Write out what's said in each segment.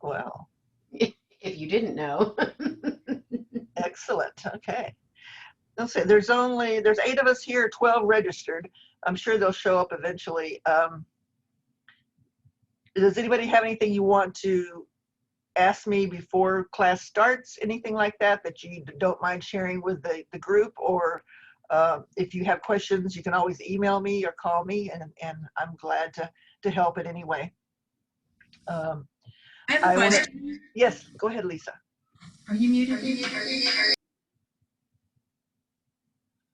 Well, if you didn't know. excellent. Okay. Let's see. There's 8 of us here, 12 registered. I'm sure they'll show up eventually. Does anybody have anything you want to ask me before class starts? Anything like that that you don't mind sharing with the group? Or if you have questions, you can always email me or call me, and I'm glad to help in any way. I have a I want to, question. yes, go ahead, Lisa. Are you muted?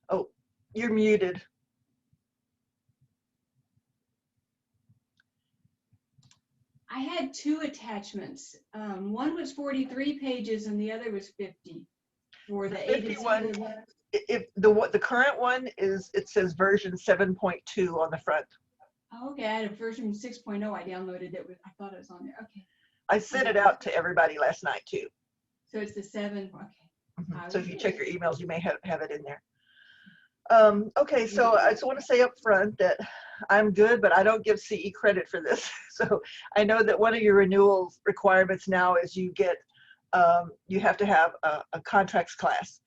Oh, you're muted. I had 2 attachments. One was 43 pages and the other was 50 for the A to Z. 51, if the current one is, it says version 7.2 on the front. Oh, okay, I had a version 6.0 I downloaded that I thought it was on there. Okay. I sent it out to everybody last night too. So it's the 7, okay. So if you check your emails, you may have it in there. Okay, so I just want to say up front that I'm good, but I don't give CE credit for this. So I know that one of your renewal requirements now is you have to have a contracts class.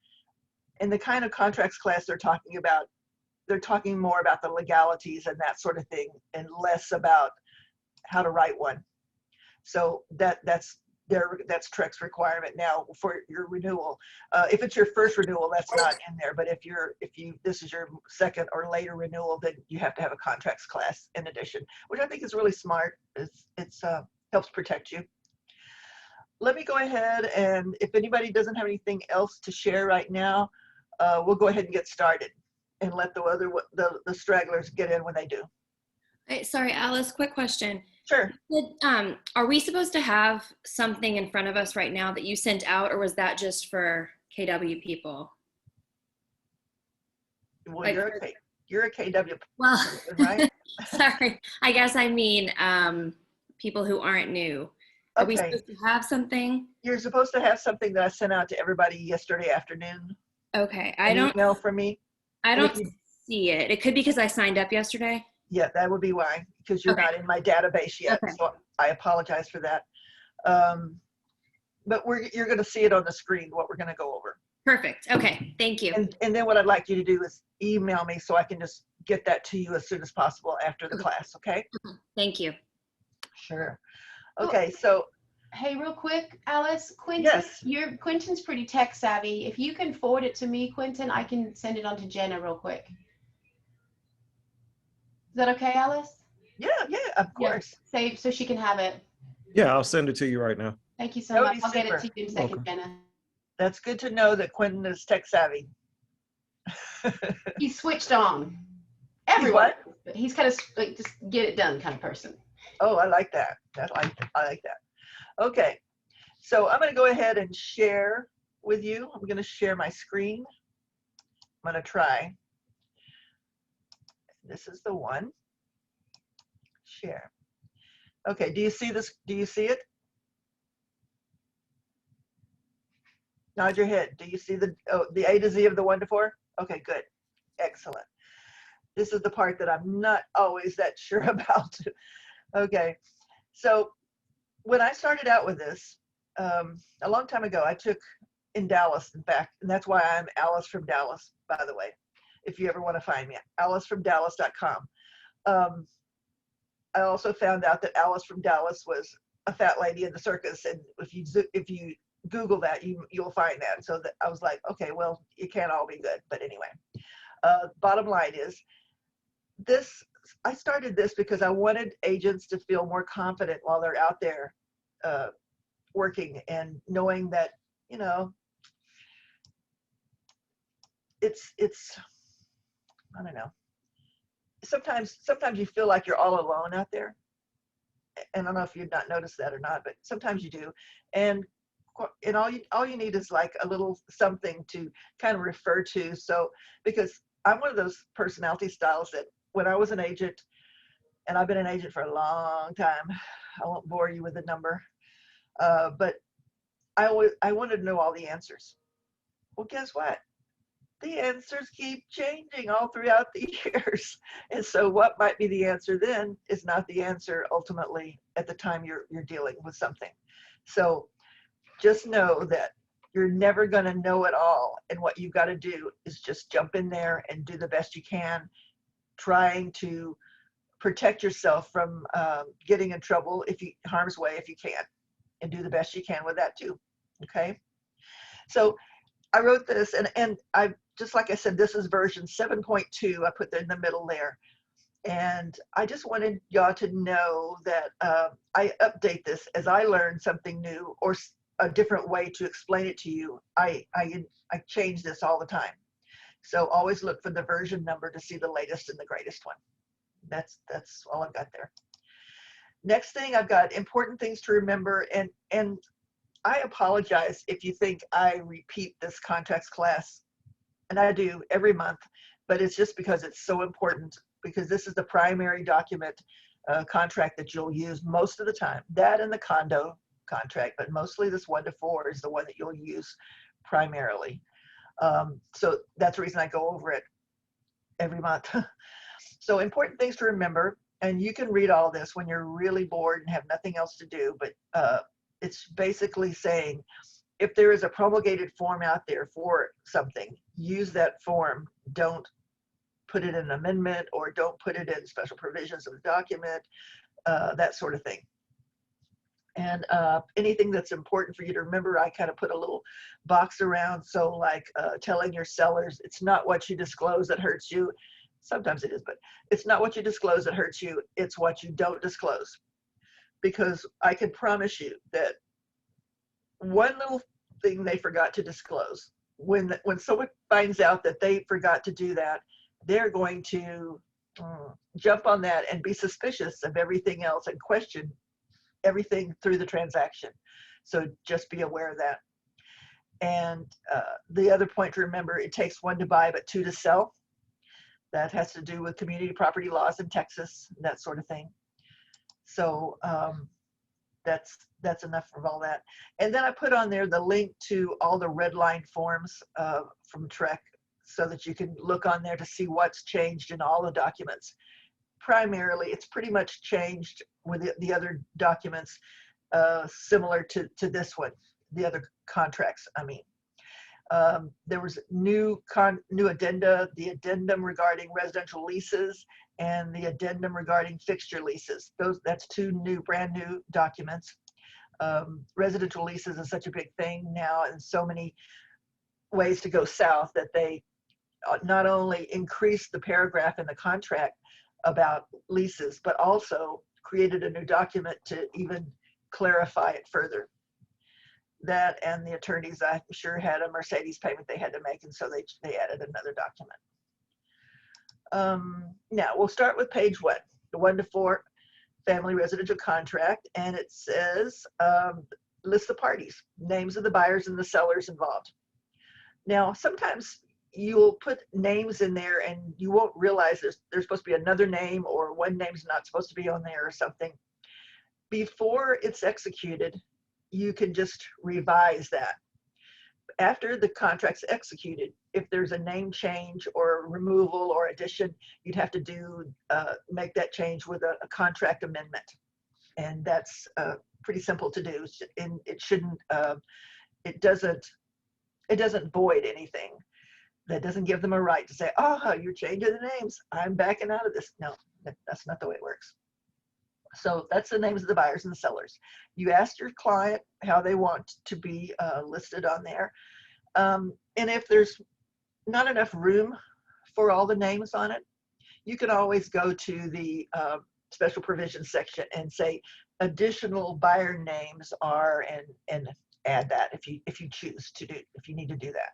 And the kind of contracts class they're talking more about the legalities and that sort of thing, and less about how to write one. So that's Trek's requirement now for your renewal. If it's your first renewal, that's not in there. But if this is your second or later renewal, then you have to have a contracts class in addition, which I think is really smart. It's helps protect you. Let me go ahead, and if anybody doesn't have anything else to share right now, we'll go ahead and get started and let the stragglers get in when they do. Hey, sorry, Alice, quick question. Sure. Are we supposed to have something in front of us right now that you sent out, or was that just for KW people? Well, Like, you're a KW well, person, right? sorry, I guess I mean people who aren't new. Are we Okay. supposed to have something? You're supposed to have something that I sent out to everybody yesterday afternoon. Okay, An email from me. I And if don't see it. It could be because I signed up yesterday. Yeah, that would be why, because you're Okay. not in my database yet. Okay. So I apologize for that. But you're going to see it on the screen, what we're going to go over. Perfect. Okay, thank you. And then what I'd like you to do is email me so I can just get that to you as soon as possible after the class, okay? Thank you. Sure. Okay, so. Hey, real quick, Alice, Quentin, Yes. Quentin's pretty tech savvy. If you can forward it to me, Quentin, I can send it on to Jenna real quick. Is that okay, Alice? Yeah, of course. Save so she can have it. Yeah, I'll send it to you right now. Thank you so That would much. be I'll get it super. to you in a second, Welcome. Jenna. That's good to know that Quentin is tech savvy. He's switched on. He's Everyone, what? but he's kind of like just get it done kind of person. Oh, I like that. I like that. Okay, so I'm going to go ahead and share with you. I'm going to share my screen. I'm going to try. This is the one. Share. Okay, do you see this? Do you see it? Nod your head. Do you see the A to Z of the 1 to 4? Okay, good. Excellent. This is the part that I'm not always that sure about. Okay, so when I started out with this, a long time ago, I took in Dallas, in fact, and that's why I'm Alice from Dallas, by the way, if you ever want to find me, alicefromdallas.com. I also found out that Alice from Dallas was a fat lady in the circus, and if you Google that, you'll find that. So that I was like, okay, well, it can't all be good, but anyway. Bottom line is, I started this because I wanted agents to feel more confident while they're out there working, and knowing that, you know, it's I don't know. Sometimes you feel like you're all alone out there, and I don't know if you've not noticed that or not, but sometimes you do, and all you need is like a little something to kind of refer to. So because I'm one of those personality styles that when I was an agent, and I've been an agent for a long time, I won't bore you with the number, but I wanted to know all the answers. Well, guess what? the answers keep changing all throughout the years. And so what might be the answer then is not the answer ultimately at the time you're dealing with something. So just know that you're never going to know it all. And what you've got to do is just jump in there and do the best you can, trying to protect yourself from getting in trouble, harm's way, if you can, and do the best you can with that too. Okay. So I wrote this, and I, just like I said, this is version 7.2. I put that in the middle there. And I just wanted y'all to know that I update this as I learn something new or a different way to explain it to you. I change this all the time. So always look for the version number to see the latest and the greatest one. That's all I've got there. Next thing, I've got important things to remember, and I apologize if you think I repeat this contracts class, and I do every month, but it's just because it's so important, because this is the primary document contract that you'll use most of the time. That and the condo contract, but mostly this 1 to 4 is the one that you'll use primarily. So that's the reason I go over it every month. So important things to remember, and you can read all this when you're really bored and have nothing else to do, but it's basically saying if there is a promulgated form out there for something, use that form. Don't put it in an amendment, or don't put it in special provisions of the document, that sort of thing. And anything that's important for you to remember, I kind of put a little box around. So like telling your sellers, it's not what you disclose that hurts you. Sometimes it is, but it's not what you disclose that hurts you. It's what you don't disclose. Because I can promise you that one little thing they forgot to disclose, when someone finds out that they forgot to do that, they're going to jump on that and be suspicious of everything else and question everything through the transaction. So just be aware of that. And the other point to remember, it takes 1 to buy but 2 to sell. That has to do with community property laws in Texas, that sort of thing. So that's enough of all that. And then I put on there the link to all the red line forms from TREC, so that you can look on there to see what's changed in all the documents. Primarily, it's pretty much changed with the other documents, similar to this one, the other contracts, I mean. There was new addenda, the addendum regarding residential leases and the addendum regarding fixture leases. That's 2 brand new documents. Residential leases is such a big thing now, and so many ways to go south that they not only increased the paragraph in the contract about leases, but also created a new document to even clarify it further. That and the attorneys, I'm sure, had a Mercedes payment they had to make, and so they added another document. Now we'll start with page 1, the 1 to 4 family residential contract, and it says list the parties, names of the buyers and the sellers involved. Now sometimes you'll put names in there and you won't realize there's supposed to be another name, or one name's not supposed to be on there or something. Before it's executed, you can just revise that. After the contract's executed, if there's a name change or removal or addition, you'd have to make that change with a contract amendment. And that's pretty simple to do. And it shouldn't, it doesn't void anything. That doesn't give them a right to say, oh, you're changing the names, I'm backing out of this. No, that's not the way it works. So that's the names of the buyers and the sellers. You asked your client how they want to be listed on there. And if there's not enough room for all the names on it, you can always go to the special provisions section and say additional buyer names are, and add that if you choose to do, if you need to do that.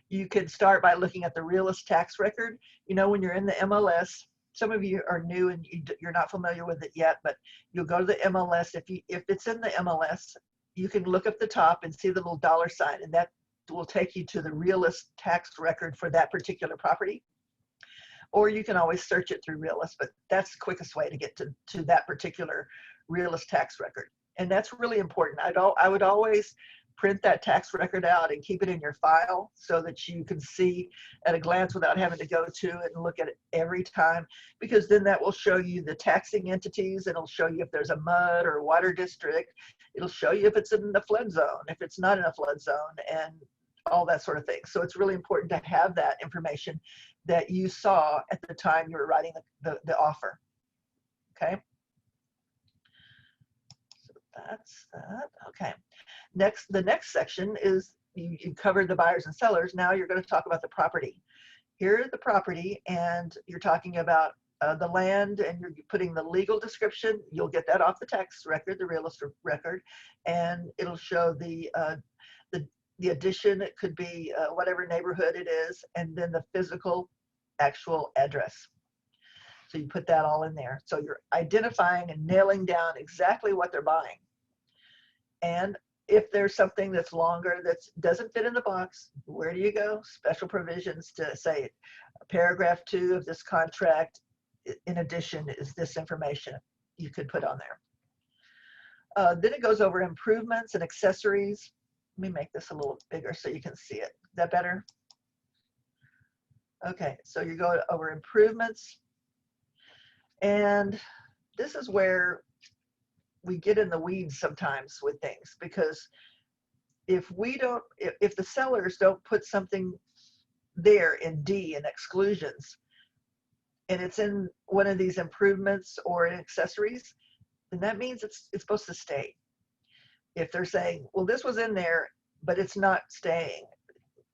You can start by looking at the realist tax record. You know, when you're in the MLS, some of you are new and you're not familiar with it yet, but you'll go to the MLS. If it's in the MLS, you can look up the top and see the little $sign, and that will take you to the realist tax record for that particular property. Or you can always search it through realist, but that's the quickest way to get to that particular realist tax record. And that's really important. I would always print that tax record out and keep it in your file so that you can see at a glance without having to go to it and look at it every time, because then that will show you the taxing entities. It'll show you if there's a mud or water district. It'll show you if it's in the flood zone, if it's not in a flood zone, and all that sort of thing. So it's really important to have that information that you saw at the time you were writing the offer. Okay. So that's that. Okay. The next section is you covered the buyers and sellers. Now you're going to talk about the property. Here's the property, and you're talking about the land, and you're putting the legal description. You'll get that off the tax record, the real estate record, and it'll show the addition. It could be whatever neighborhood it is, and then the physical actual address. So you put that all in there. So you're identifying and nailing down exactly what they're buying. And if there's something that's longer that doesn't fit in the box, where do you go? Special provisions to say paragraph 2 of this contract, in addition, is this information you could put on there. Then it goes over improvements and accessories. Let me make this a little bigger so you can see it. Is that better? Okay, so you go over improvements. And this is where we get in the weeds sometimes with things, because if the sellers don't put something there in D in exclusions, and it's in one of these improvements or in accessories, then that means it's supposed to stay. If they're saying, well, this was in there, but it's not staying,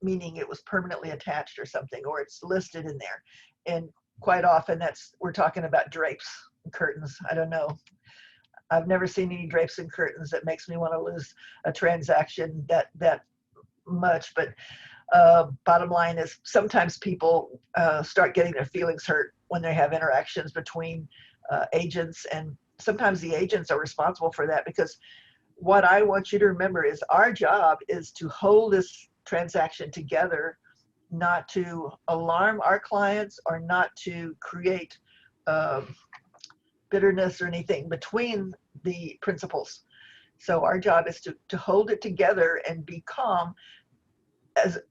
meaning it was permanently attached or something, or it's listed in there. And quite often we're talking about drapes and curtains. I don't know. I've never seen any drapes and curtains that makes me want to lose a transaction that much. But bottom line is sometimes people start getting their feelings hurt when they have interactions between agents, and sometimes the agents are responsible for that, because what I want you to remember is our job is to hold this transaction together, not to alarm our clients or not to create bitterness or anything between the principals. So our job is to hold it together and be calm,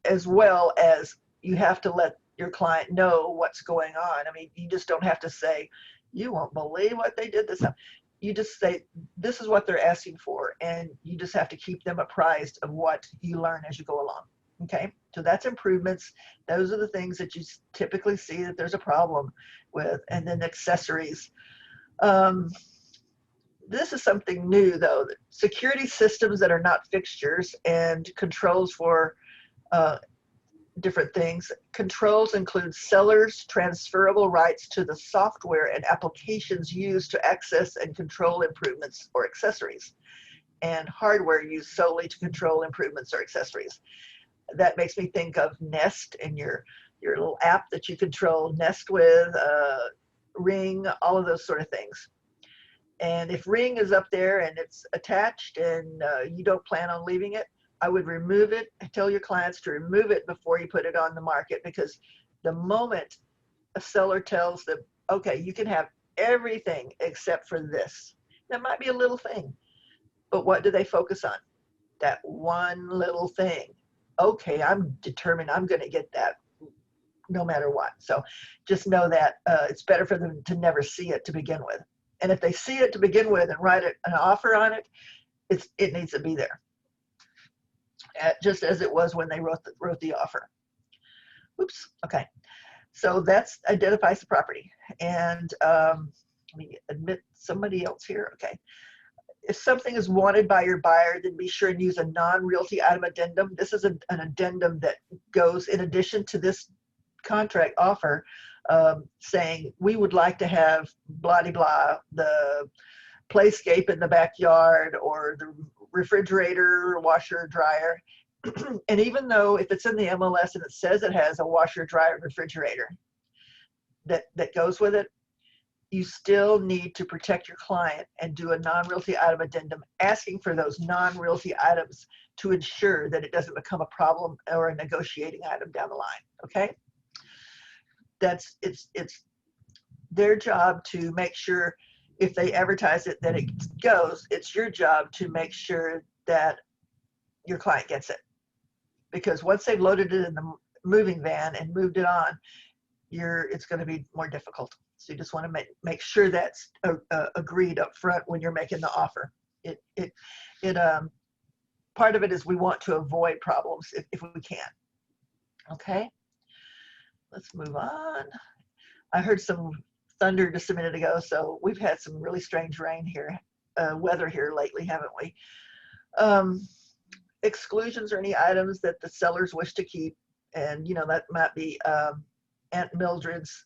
as well as you have to let your client know what's going on. I mean, you just don't have to say, you won't believe what they did this time. You just say, this is what they're asking for, and you just have to keep them apprised of what you learn as you go along. Okay, so that's improvements. Those are the things that you typically see that there's a problem with. And then accessories. This is something new, though. Security systems that are not fixtures and controls for different things. Controls include sellers' transferable rights to the software and applications used to access and control improvements or accessories, and hardware used solely to control improvements or accessories. That makes me think of Nest and your little app that you control Nest with, Ring, all of those sort of things. And if Ring is up there and it's attached and you don't plan on leaving it, I would remove it. Tell your clients to remove it before you put it on the market, because the moment a seller tells them, okay, you can have everything except for this, that might be a little thing, but what do they focus on? That one little thing. Okay, I'm determined I'm going to get that no matter what. So just know that it's better for them to never see it to begin with. And if they see it to begin with and write an offer on it, it needs to be there. Just as it was when they wrote the offer. Oops. Okay. So that's identifies the property. And let me admit somebody else here. Okay. If something is wanted by your buyer, then be sure and use a non-realty item addendum. This is an addendum that goes in addition to this contract offer, saying we would like to have blah de blah, the playscape in the backyard, or the refrigerator, washer, dryer. And even though if it's in the MLS and it says it has a washer, dryer, refrigerator that goes with it, you still need to protect your client and do a non-realty item addendum asking for those non-realty items to ensure that it doesn't become a problem or a negotiating item down the line. Okay, it's their job to make sure if they advertise it that it goes. It's your job to make sure that your client gets it. Because once they've loaded it in the moving van and moved it on, it's going to be more difficult. So you just want to make sure that's agreed up front when you're making the offer. Part of it is we want to avoid problems if we can. Okay, let's move on. I heard some thunder just a minute ago, so we've had some really strange rain here, weather here lately, haven't we? Exclusions or any items that the sellers wish to keep, and that might be Aunt Mildred's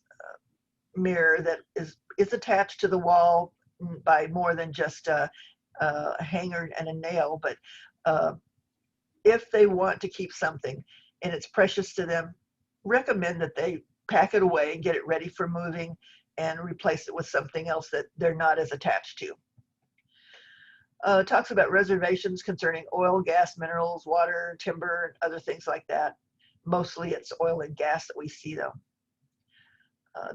mirror that is attached to the wall by more than just a hanger and a nail, but if they want to keep something and it's precious to them, recommend that they pack it away and get it ready for moving and replace it with something else that they're not as attached to. Talks about reservations concerning oil, gas, minerals, water, timber, and other things like that. Mostly it's oil and gas that we see though.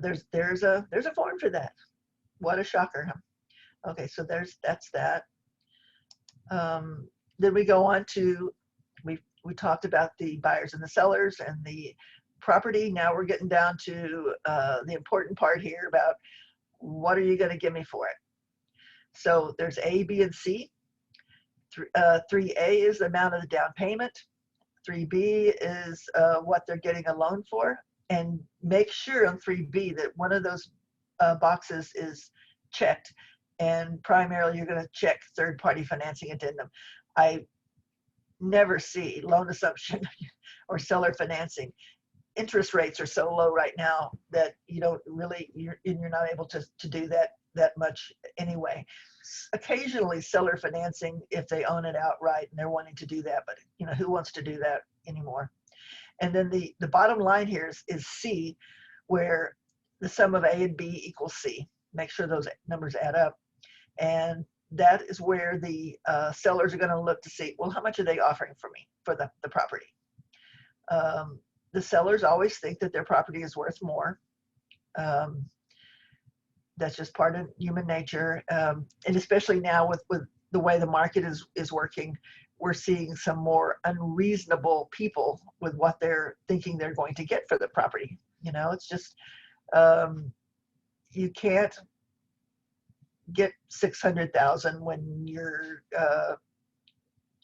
There's a form for that. What a shocker, huh? Okay, so that's that. Then we go on to, we talked about the buyers and the sellers and the property. Now we're getting down to the important part here about what are you going to give me for it? So there's A, B, and C. 3A is the amount of the down payment. 3B is what they're getting a loan for. And make sure on 3B that one of those boxes is checked. And primarily you're going to check third-party financing addendum. I never see loan assumption or seller financing. Interest rates are so low right now that you don't really, you're not able to do that much anyway. Occasionally seller financing if they own it outright and they're wanting to do that, but who wants to do that anymore? And then the bottom line here is C, where the sum of A and B equals C. Make sure those numbers add up. And that is where the sellers are going to look to see, well, how much are they offering for me for the property? The sellers always think that their property is worth more. That's just part of human nature. And especially now with the way the market is working, we're seeing some more unreasonable people with what they're thinking they're going to get for the property. It's just, you can't get 600,000 when you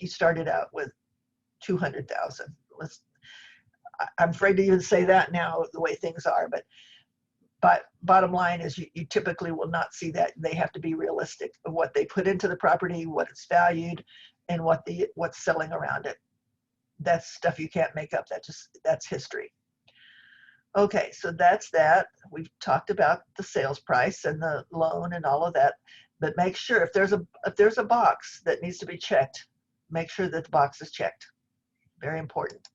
started out with 200,000. I'm afraid to even say that now the way things are, but bottom line is you typically will not see that. They have to be realistic of what they put into the property, what it's valued, and what's selling around it. That's stuff you can't make up. That's history. Okay, so that's that. We've talked about the sales price and the loan and all of that, but make sure if there's a box that needs to be checked, make sure that the box is checked. Very important.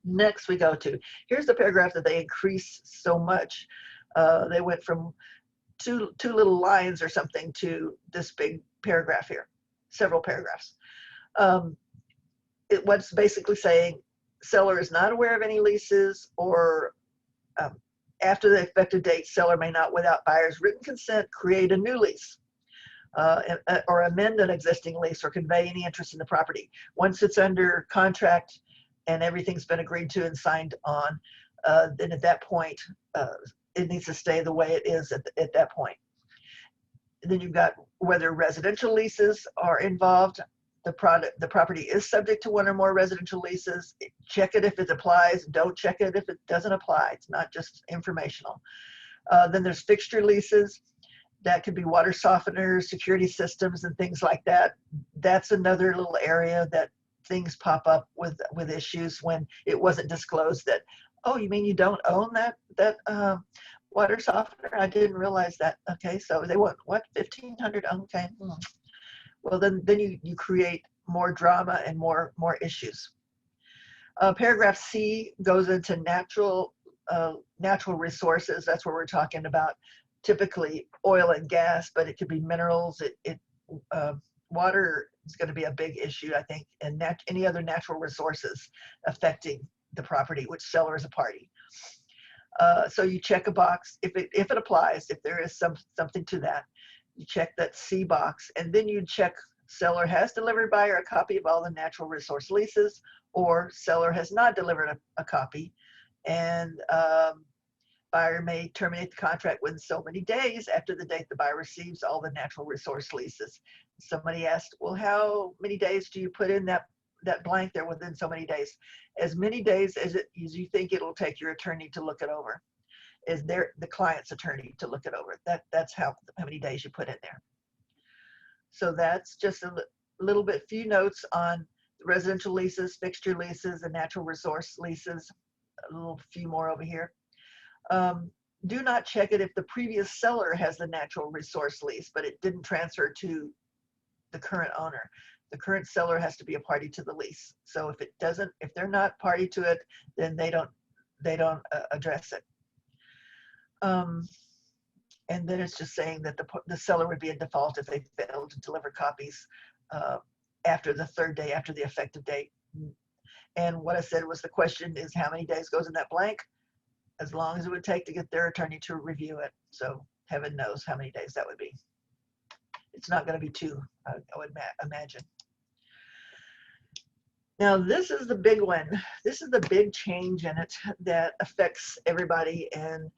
Next we go to, here's the paragraph that they increase so much. They went from two little lines or something to this big paragraph here, several paragraphs. What's basically saying, seller is not aware of any leases, or after the effective date, seller may not, without buyer's written consent, create a new lease or amend an existing lease or convey any interest in the property. Once it's under contract and everything's been agreed to and signed on, then at that point, it needs to stay the way it is at that point. Then you've got whether residential leases are involved. The property is subject to one or more residential leases. Check it if it applies. Don't check it if it doesn't apply. It's not just informational. Then there's fixture leases. That could be water softeners, security systems, and things like that. That's another little area that things pop up with issues when it wasn't disclosed that, oh, you mean you don't own that water softener? I didn't realize that. Okay, so they want what, 1,500? Okay. Well, then you create more drama and more issues. Paragraph C goes into natural resources. That's where we're talking about typically oil and gas, but it could be minerals. Water is going to be a big issue, I think, and any other natural resources affecting the property, which seller is a party. So you check a box if it applies, if there is something to that. You check that C box, and then you check Seller has delivered buyer a copy of all the natural resource leases, or seller has not delivered a copy, and buyer may terminate the contract within so many days after the date the buyer receives all the natural resource leases. Somebody asked, well, how many days do you put in that blank there within so many days? As many days as you think it'll take your attorney to look it over, is the client's attorney to look it over. That's how many days you put in there. So that's just a little bit, few notes on residential leases, fixture leases, and natural resource leases. A little few more over here. Do not check it if the previous seller has the natural resource lease, but it didn't transfer to the current owner. The current seller has to be a party to the lease. So if they're not party to it, then they don't address it. And then it's just saying that the seller would be in default if they failed to deliver copies after the third day after the effective date. And what I said was, the question is how many days goes in that blank, as long as it would take to get their attorney to review it. So heaven knows how many days that would be. It's not going to be 2, I would imagine. Now, this is the big one. This is the big change in it that affects everybody. And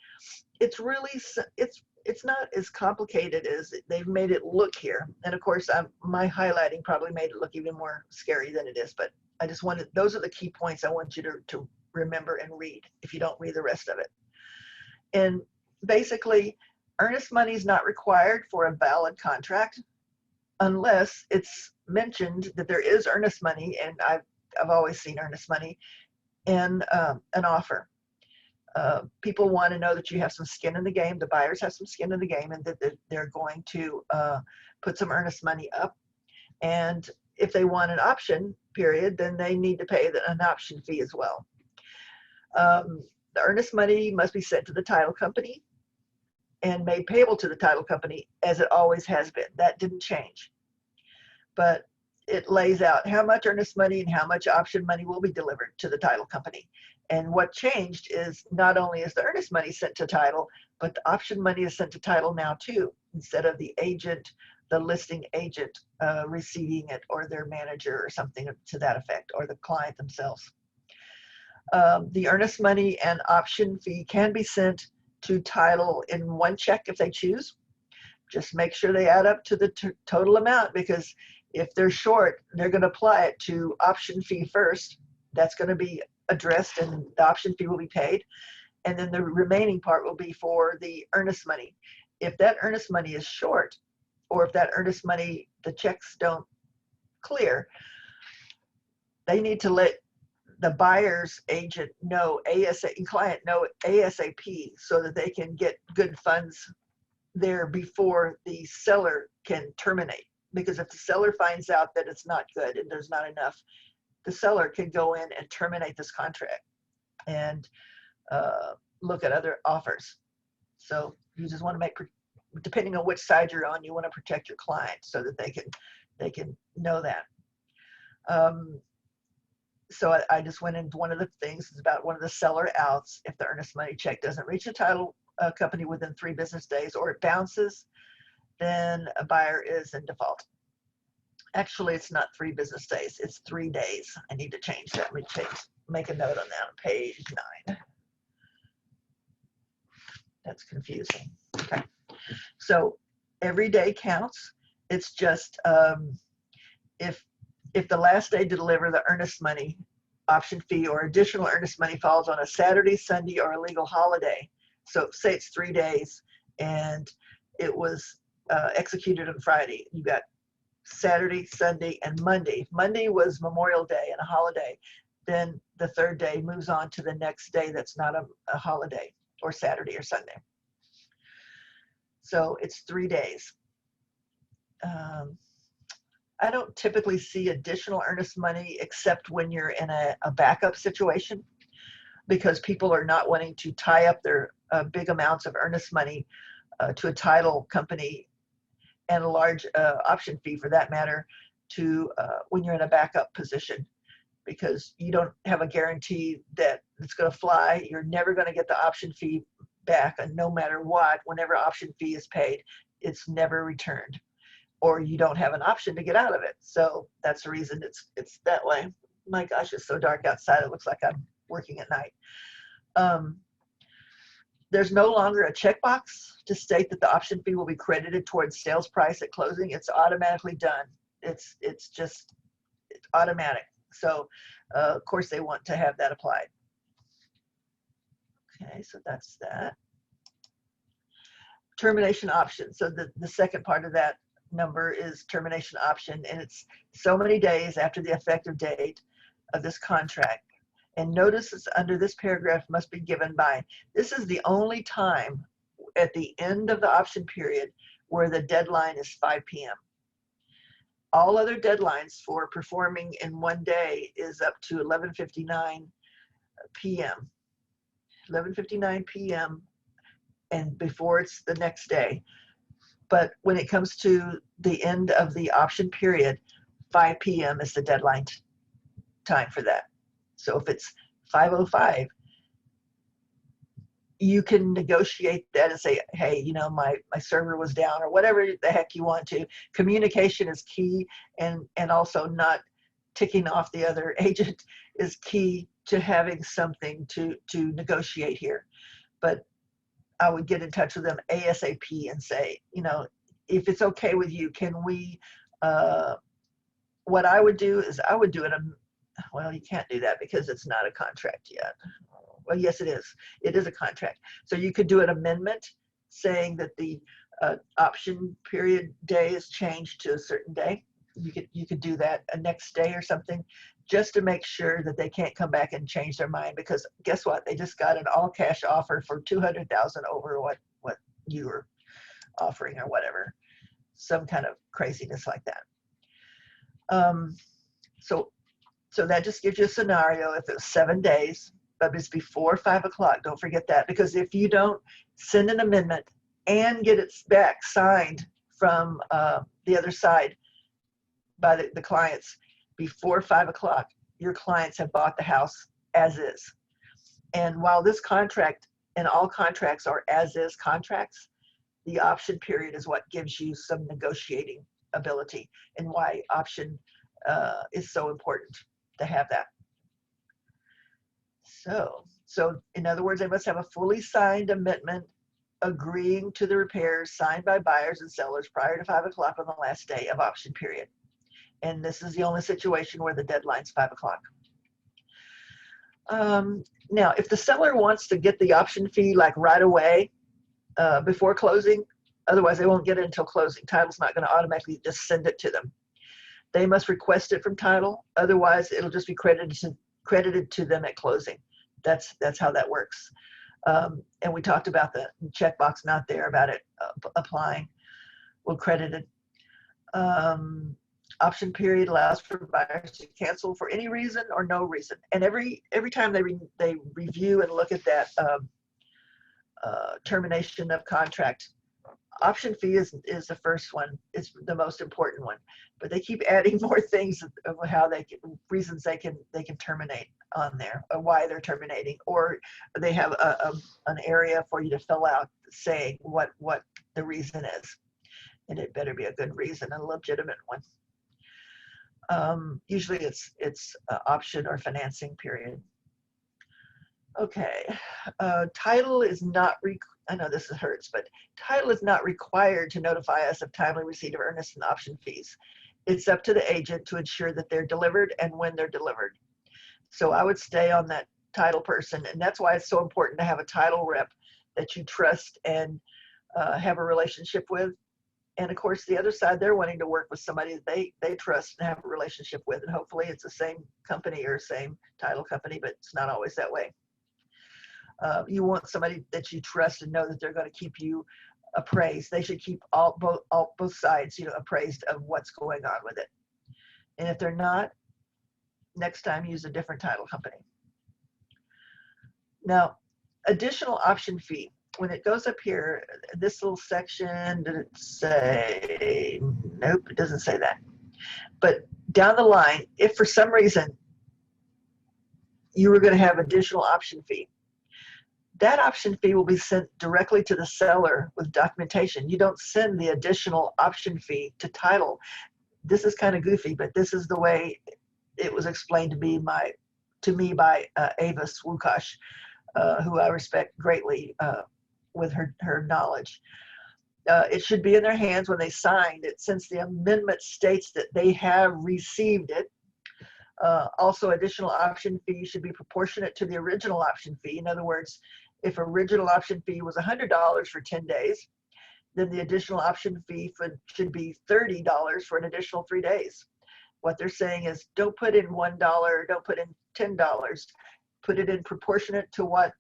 it's really, it's not as complicated as they've made it look here. And of course, my highlighting probably made it look even more scary than it is, but I just wanted, those are the key points I want you to remember and read if you don't read the rest of it. And basically, earnest money is not required for a valid contract unless it's mentioned that there is earnest money, and I've always seen earnest money in an offer. People want to know that you have some skin in the game. The buyers have some skin in the game, and that they're going to put some earnest money up. And if they want an option period, then they need to pay an option fee as well. The earnest money must be sent to the title company and made payable to the title company, as it always has been. That didn't change. But it lays out how much earnest money and how much option money will be delivered to the title company. And what changed is not only is the earnest money sent to title, but the option money is sent to title now too, instead of the agent, the listing agent receiving it, or their manager or something to that effect, or the client themselves. The earnest money and option fee can be sent to title in one check if they choose. Just make sure they add up to the total amount, because if they're short, they're going to apply it to option fee first. That's going to be addressed, and the option fee will be paid. And then the remaining part will be for the earnest money. If that earnest money is short, or if that earnest money, the checks don't clear, they need to let the buyer's agent know, client know ASAP, so that they can get good funds there before the seller can terminate. Because if the seller finds out that it's not good and there's not enough, the seller can go in and terminate this contract and look at other offers. So you just want to make, depending on which side you're on, you want to protect your client so that they can know that. So I just went into one of the things is about one of the seller outs. If the earnest money check doesn't reach the title company within 3 business days, or it bounces, then a buyer is in default. Actually, it's not 3 business days, it's 3 days. I need to change that. Let me make a note on that on page 9. That's confusing. Okay. So every day counts. It's just if the last day to deliver the earnest money, option fee, or additional earnest money falls on a Saturday, Sunday, or a legal holiday. So say it's 3 days and it was executed on Friday. You got Saturday, Sunday, and Monday. If Monday was Memorial Day and a holiday, then the 3rd day moves on to the next day that's not a holiday, or Saturday or Sunday. So it's 3 days. I don't typically see additional earnest money except when you're in a backup situation, because people are not wanting to tie up their big amounts of earnest money to a title company, and a large option fee for that matter, to when you're in a backup position, because you don't have a guarantee that it's going to fly. You're never going to get the option fee back, and no matter what, whenever option fee is paid, it's never returned. or you don't have an option to get out of it. So that's the reason it's that way. My gosh, it's so dark outside. It looks like I'm working at night. There's no longer a checkbox to state that the option fee will be credited towards sales price at closing. It's automatically done. It's automatic. So of course they want to have that applied. Okay, so that's that. Termination option. So the second part of that number is termination option, and it's so many days after the effective date of this contract. And notices under this paragraph must be given by. This is the only time at the end of the option period where the deadline is 5 p.m. All other deadlines for performing in one day is up to 11:59 p.m. 11:59 p.m. and before it's the next day. But when it comes to the end of the option period, 5 p.m. is the deadline time for that. So if it's 5:05, you can negotiate that and say, hey, you know, my server was down, or whatever the heck you want to. Communication is key, and also not ticking off the other agent is key to having something to negotiate here. But I would get in touch with them ASAP and say, you know, if it's okay with you, can we, what I would do is I would do it, well, you can't do that because it's not a contract yet. Well, yes, it is. It is a contract. So you could do an amendment saying that the option period day is changed to a certain day. You could do that a next day or something, just to make sure that they can't come back and change their mind, because guess what? They just got an all cash offer for $200,000 over what you were offering or whatever, some kind of craziness like that. So that just gives you a scenario if it's 7 days, but it's before 5 o'clock. Don't forget that, because if you don't send an amendment and get it back signed from the other side by the clients before 5 o'clock, your clients have bought the house as is. And while this contract and all contracts are as is contracts, the option period is what gives you some negotiating ability, and why option is so important to have that. So in other words, they must have a fully signed amendment agreeing to the repairs signed by buyers and sellers prior to 5 o'clock on the last day of option period. And this is the only situation where the deadline's 5 o'clock. Now, if the seller wants to get the option fee like right away before closing, otherwise they won't get it until closing. Title's not going to automatically just send it to them. They must request it from title. Otherwise, it'll just be credited to them at closing. That's how that works. And we talked about the checkbox not there about it applying. We'll credit it. Option period allows for buyers to cancel for any reason or no reason. And every time they review and look at that termination of contract, option fee is the first one. It's the most important one. But they keep adding more things of how reasons they can terminate on there, or why they're terminating, or they have an area for you to fill out saying what the reason is, and it better be a good reason, a legitimate one. Usually it's option or financing period. Okay, title is not, I know this hurts, but title is not required to notify us of timely receipt of earnest and option fees. It's up to the agent to ensure that they're delivered and when they're delivered. So I would stay on that title person, and that's why it's so important to have a title rep that you trust and have a relationship with. And of course, the other side, they're wanting to work with somebody that they trust and have a relationship with. And hopefully it's the same company or same title company, but it's not always that way. You want somebody that you trust and know that they're going to keep you appraised. They should keep both sides, appraised of what's going on with it. And if they're not, next time use a different title company. Now, additional option fee. When it goes up here, this little section, did it say? Nope, it doesn't say that. But down the line, if for some reason you were going to have additional option fee, that option fee will be sent directly to the seller with documentation. You don't send the additional option fee to title. This is kind of goofy, but this is the way it was explained to me by Ava Swukash, who I respect greatly with her knowledge. It should be in their hands when they signed it, since the amendment states that they have received it. Also, additional option fee should be proportionate to the original option fee. In other words, if original option fee was $100 for 10 days, then the additional option fee should be $30 for an additional 3 days. What they're saying is, don't put in $1, don't put in $10, put it in proportionate to what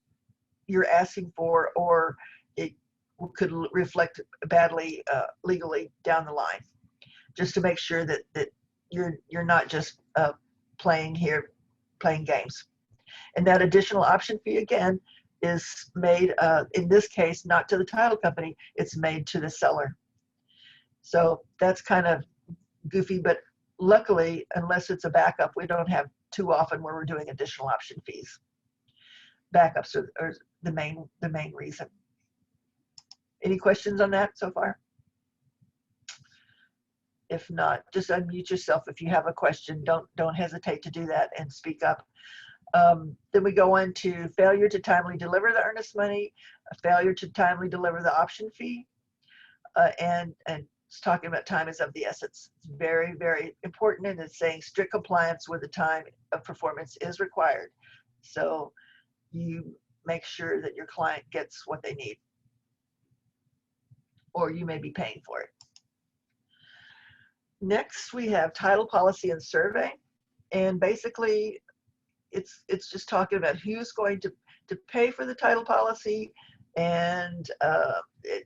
you're asking for, or it could reflect badly legally down the line, just to make sure that you're not just playing games. And that additional option fee, again, is made, in this case, not to the title company, it's made to the seller. So that's kind of goofy, but luckily, unless it's a backup, we don't have too often where we're doing additional option fees. Backups are the main reason. Any questions on that so far? If not, just unmute yourself if you have a question. Don't hesitate to do that and speak up. Then we go on to failure to timely deliver the earnest money, failure to timely deliver the option fee, and it's talking about time is of the essence. It's very, very important, and it's saying strict compliance with the time of performance is required. So you make sure that your client gets what they need, or you may be paying for it. Next, we have title policy and survey, and basically it's just talking about who's going to pay for the title policy, and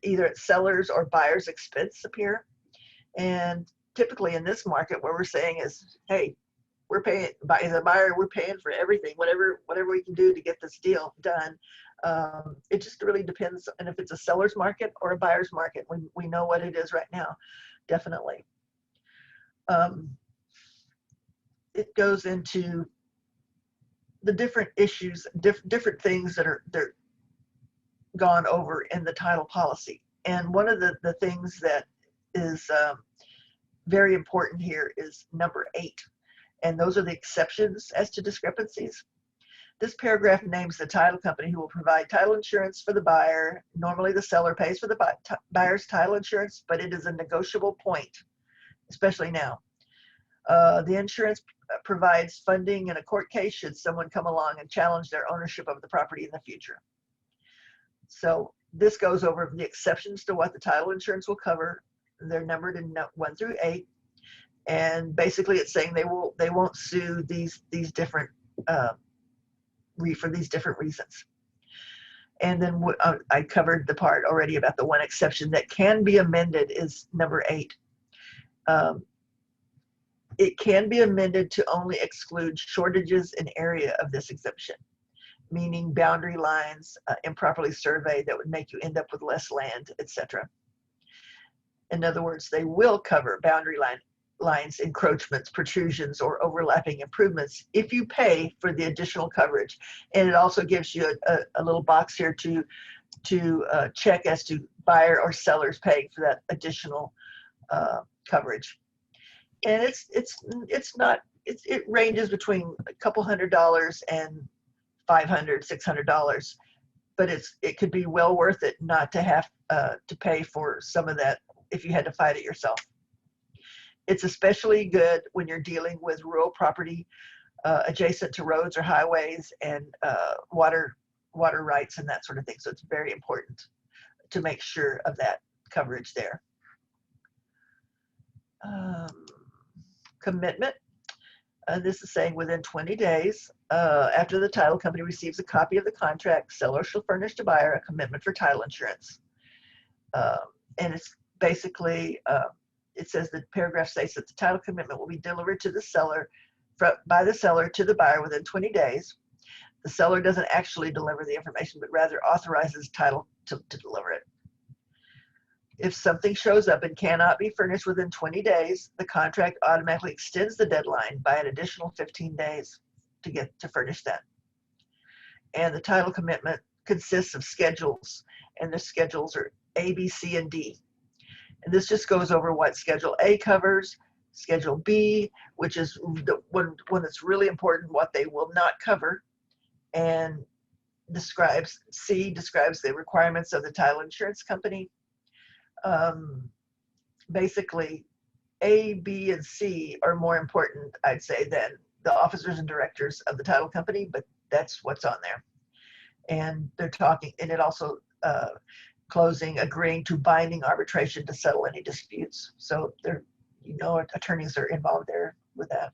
either at seller's or buyer's expense appear. And typically in this market, what we're saying is, hey, we're paying, as a buyer, we're paying for everything, whatever we can do to get this deal done. It just really depends on if it's a seller's market or a buyer's market. We know what it is right now, definitely. It goes into the different issues, different things that they're gone over in the title policy. And one of the things that is very important here is number 8. And those are the exceptions as to discrepancies. This paragraph names the title company who will provide title insurance for the buyer. Normally the seller pays for the buyer's title insurance, but it is a negotiable point, especially now. The insurance provides funding in a court case should someone come along and challenge their ownership of the property in the future. So this goes over the exceptions to what the title insurance will cover. They're numbered in 1 through 8, and basically it's saying they won't sue these different for these different reasons. And then I covered the part already about the one exception that can be amended is number 8. It can be amended to only exclude shortages in area of this exemption, meaning boundary lines improperly surveyed that would make you end up with less land, etc. In other words, they will cover boundary lines, encroachments, protrusions, or overlapping improvements if you pay for the additional coverage. And it also gives you a little box here to check as to buyer or sellers paying for that additional coverage. And it ranges between a couple $100 and $500, $600, but it could be well worth it not to have to pay for some of that if you had to fight it yourself. It's especially good when you're dealing with rural property adjacent to roads or highways and water rights and that sort of thing. So it's very important to make sure of that coverage there. Commitment. This is saying within 20 days after the title company receives a copy of the contract, seller shall furnish to buyer a commitment for title insurance. And it's basically, it says the paragraph states that the title commitment will be delivered to the seller by the seller to the buyer within 20 days. The seller doesn't actually deliver the information, but rather authorizes title to deliver it. If something shows up and cannot be furnished within 20 days, the contract automatically extends the deadline by an additional 15 days to furnish that. And the title commitment consists of schedules, and the schedules are A, B, C, and D. And this just goes over what Schedule A covers, Schedule B, which is the one that's really important, what they will not cover, and C describes the requirements of the title insurance company. Basically, A, B, and C are more important, I'd say, than the officers and directors of the title company, but that's what's on there. And they're talking, and it also closing, agreeing to binding arbitration to settle any disputes. So they're, attorneys are involved there with that.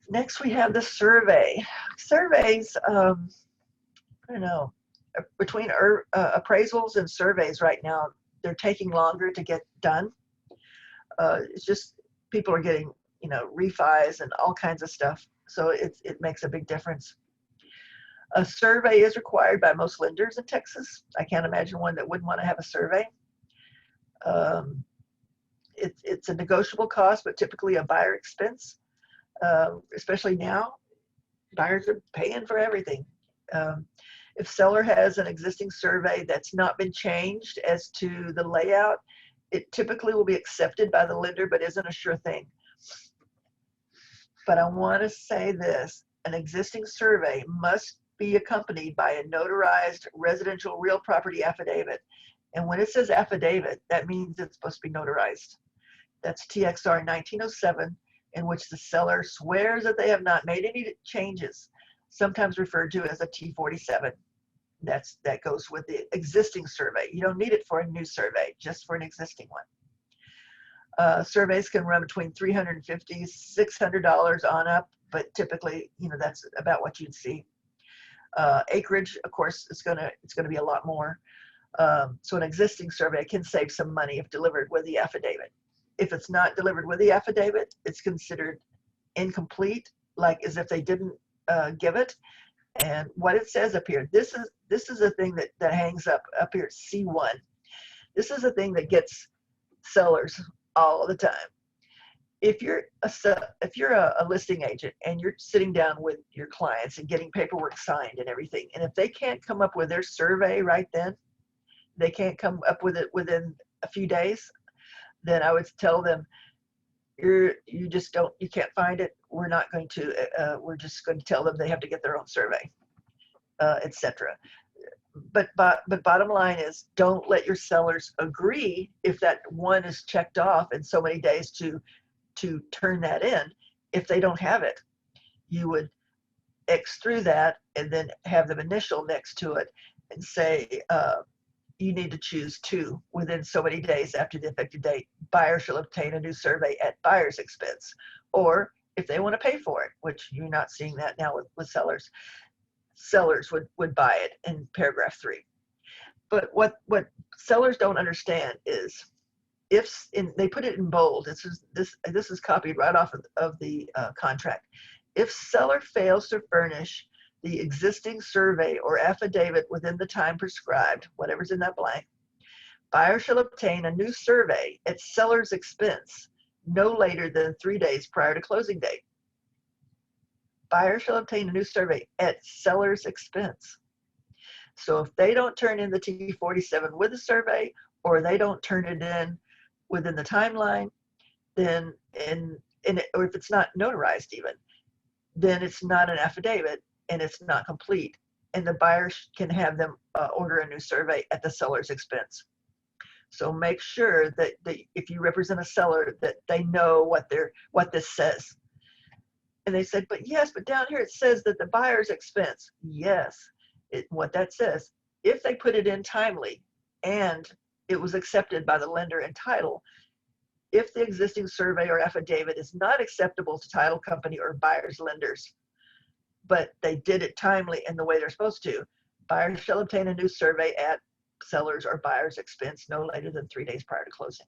Next, we have the survey. Surveys, I don't know, between appraisals and surveys right now, they're taking longer to get done. It's just people are getting, refis and all kinds of stuff. So it makes a big difference. A survey is required by most lenders in Texas. I can't imagine one that wouldn't want to have a survey. It's a negotiable cost, but typically a buyer expense. Especially now, buyers are paying for everything. If seller has an existing survey that's not been changed as to the layout, it typically will be accepted by the lender, but isn't a sure thing. But I want to say this, an existing survey must be accompanied by a notarized residential real property affidavit. And when it says affidavit, that means it's supposed to be notarized. That's TXR 1907, in which the seller swears that they have not made any changes, sometimes referred to as a T47. That goes with the existing survey. You don't need it for a new survey, just for an existing one. Surveys can run between $350, $600 on up, but typically, that's about what you'd see. Acreage, of course, it's gonna be a lot more. So an existing survey can save some money if delivered with the affidavit. If it's not delivered with the affidavit, it's considered incomplete, like as if they didn't give it. And what it says up here, this is a thing that hangs up here, C1. This is a thing that gets sellers all the time. If you're a listing agent and you're sitting down with your clients and getting paperwork signed and everything, and if they can't come up with their survey right then, they can't come up with it within a few days, then I would tell them, you can't find it. We're not going to, we're just going to tell them they have to get their own survey, etc. But bottom line is, don't let your sellers agree if that one is checked off in so many days to turn that in. If they don't have it, you would X through that and then have them initial next to it and say, you need to choose two within so many days after the effective date. Buyer shall obtain a new survey at buyer's expense. Or if they want to pay for it, which you're not seeing that now with sellers, sellers would buy it in paragraph 3. But what sellers don't understand is, they put it in bold. This is copied right off of the contract. If seller fails to furnish the existing survey or affidavit within the time prescribed, whatever's in that blank, buyer shall obtain a new survey at seller's expense no later than 3 days prior to closing date. Buyer shall obtain a new survey at seller's expense. So if they don't turn in the T47 with the survey, or they don't turn it in within the timeline, then, or if it's not notarized even, then it's not an affidavit and it's not complete. And the buyer can have them order a new survey at the seller's expense. So make sure that if you represent a seller, that they know what this says. And they said, but down here it says that the buyer's expense. Yes, what that says, if they put it in timely and it was accepted by the lender and title, if the existing survey or affidavit is not acceptable to title company or buyer's lenders, but they did it timely in the way they're supposed to, buyers shall obtain a new survey at seller's or buyer's expense no later than 3 days prior to closing.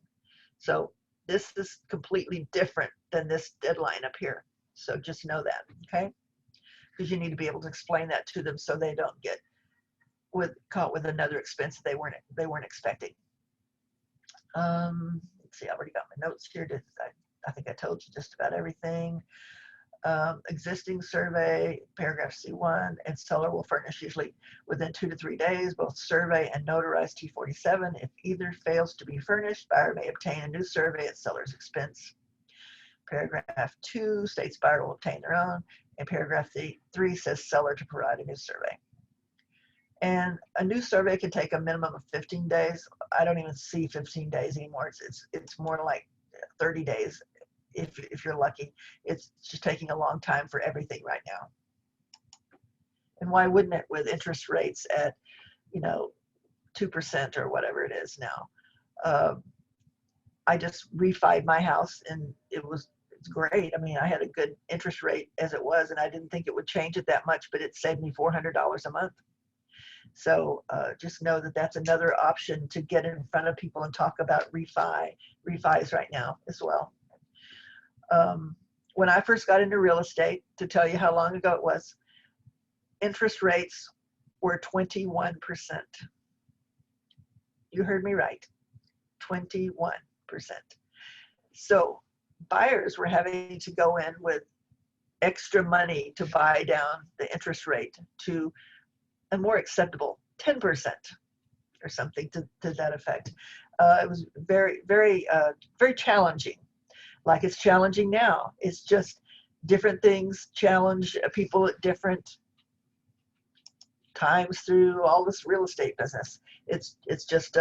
So this is completely different than this deadline up here. So just know that, okay? Because you need to be able to explain that to them so they don't get caught with another expense that they weren't expecting. Let's see, I already got my notes here. I think I told you just about everything. Existing survey, paragraph C1, and seller will furnish usually within 2 to 3 days, both survey and notarized T47. If either fails to be furnished, buyer may obtain a new survey at seller's expense. Paragraph 2 states buyer will obtain their own, and paragraph 3 says seller to provide a new survey. And a new survey can take a minimum of 15 days. I don't even see 15 days anymore. It's more like 30 days if you're lucky. It's just taking a long time for everything right now. And why wouldn't it, with interest rates at 2% or whatever it is now? I just refied my house and it's great. I mean, I had a good interest rate as it was, and I didn't think it would change it that much, but it saved me $400 a month. So just know that that's another option to get in front of people and talk about refis right now as well. When I first got into real estate, to tell you how long ago it was, interest rates were 21%. You heard me right, 21%. So buyers were having to go in with extra money to buy down the interest rate to a more acceptable 10% or something to that effect. It was very, very, very challenging. Like it's challenging now. It's just different things challenge people at different times through all this real estate business. It's just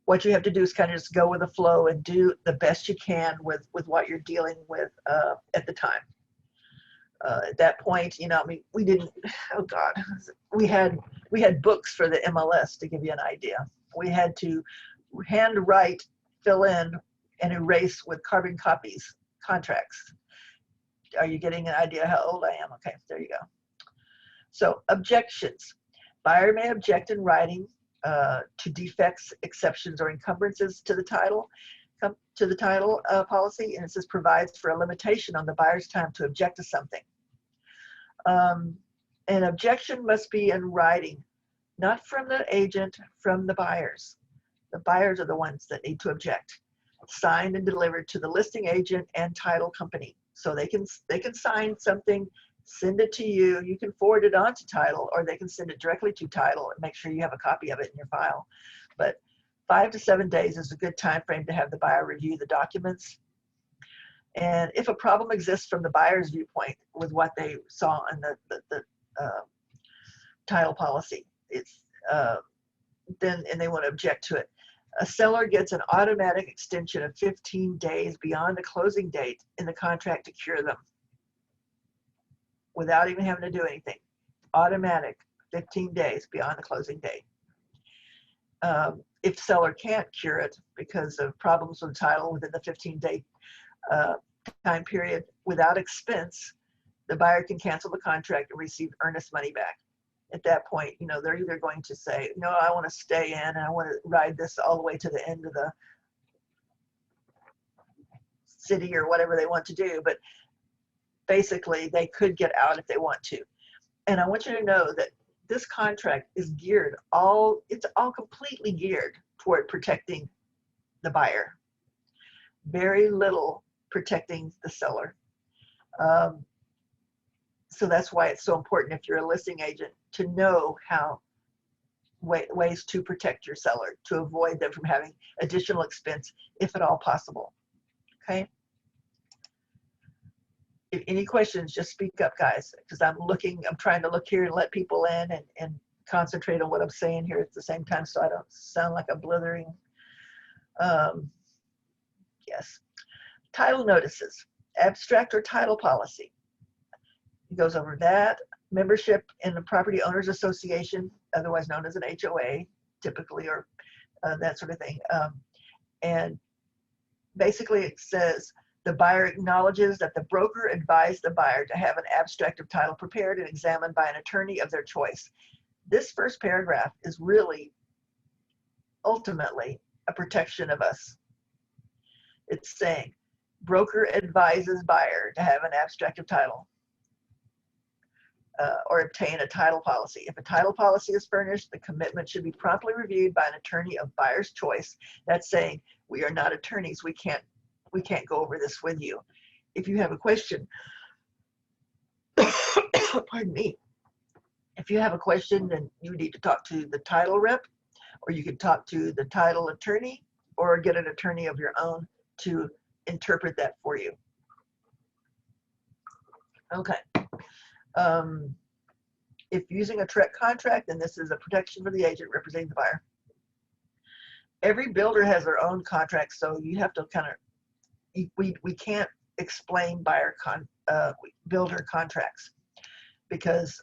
what you have to do is kind of just go with the flow and do the best you can with what you're dealing with at the time. At that point, I mean, we didn't, oh God, we had books for the MLS to give you an idea. We had to handwrite, fill in, and erase with carbon copies contracts. Are you getting an idea how old I am? Okay, there you go. So objections. Buyer may object in writing to defects, exceptions, or encumbrances to the title policy, and it says provides for a limitation on the buyer's time to object to something. An objection must be in writing, not from the agent, from the buyers. The buyers are the ones that need to object. Signed and delivered to the listing agent and title company. So they can sign something, send it to you. You can forward it on to title, or they can send it directly to title and make sure you have a copy of it in your file. But 5 to 7 days is a good time frame to have the buyer review the documents. And if a problem exists from the buyer's viewpoint with what they saw in the title policy, then they want to object to it. A seller gets an automatic extension of 15 days beyond the closing date in the contract to cure them without even having to do anything. Automatic 15 days beyond the closing date. If seller can't cure it because of problems with the title within the 15-day time period without expense, the buyer can cancel the contract and receive earnest money back. At that point, they're either going to say, no, I want to stay in and I want to ride this all the way to the end of the city or whatever they want to do. But basically, they could get out if they want to. And I want you to know that this contract is geared it's all completely geared toward protecting the buyer. Very little protecting the seller. So that's why it's so important, if you're a listing agent, to know ways to protect your seller, to avoid them from having additional expense, if at all possible. Okay. If any questions, just speak up, guys, because I'm trying to look here and let people in and concentrate on what I'm saying here at the same time, so I don't sound like a blithering. Yes. Title notices, abstract or title policy. It goes over that. Membership in the Property Owners Association, otherwise known as an HOA, typically, or that sort of thing. And basically it says the buyer acknowledges that the broker advised the buyer to have an abstract of title prepared and examined by an attorney of their choice. This first paragraph is really ultimately a protection of us. It's saying broker advises buyer to have an abstract of title. Or obtain a title policy. If a title policy is furnished, the commitment should be promptly reviewed by an attorney of buyer's choice. That's saying we are not attorneys. We can't go over this with you. If you have a question, pardon me. If you have a question, then you need to talk to the title rep, or you could talk to the title attorney, or get an attorney of your own to interpret that for you. Okay. If using a TREC contract, then this is a protection for the agent representing the buyer. Every builder has their own contract, so you have to kind of, we can't explain builder contracts because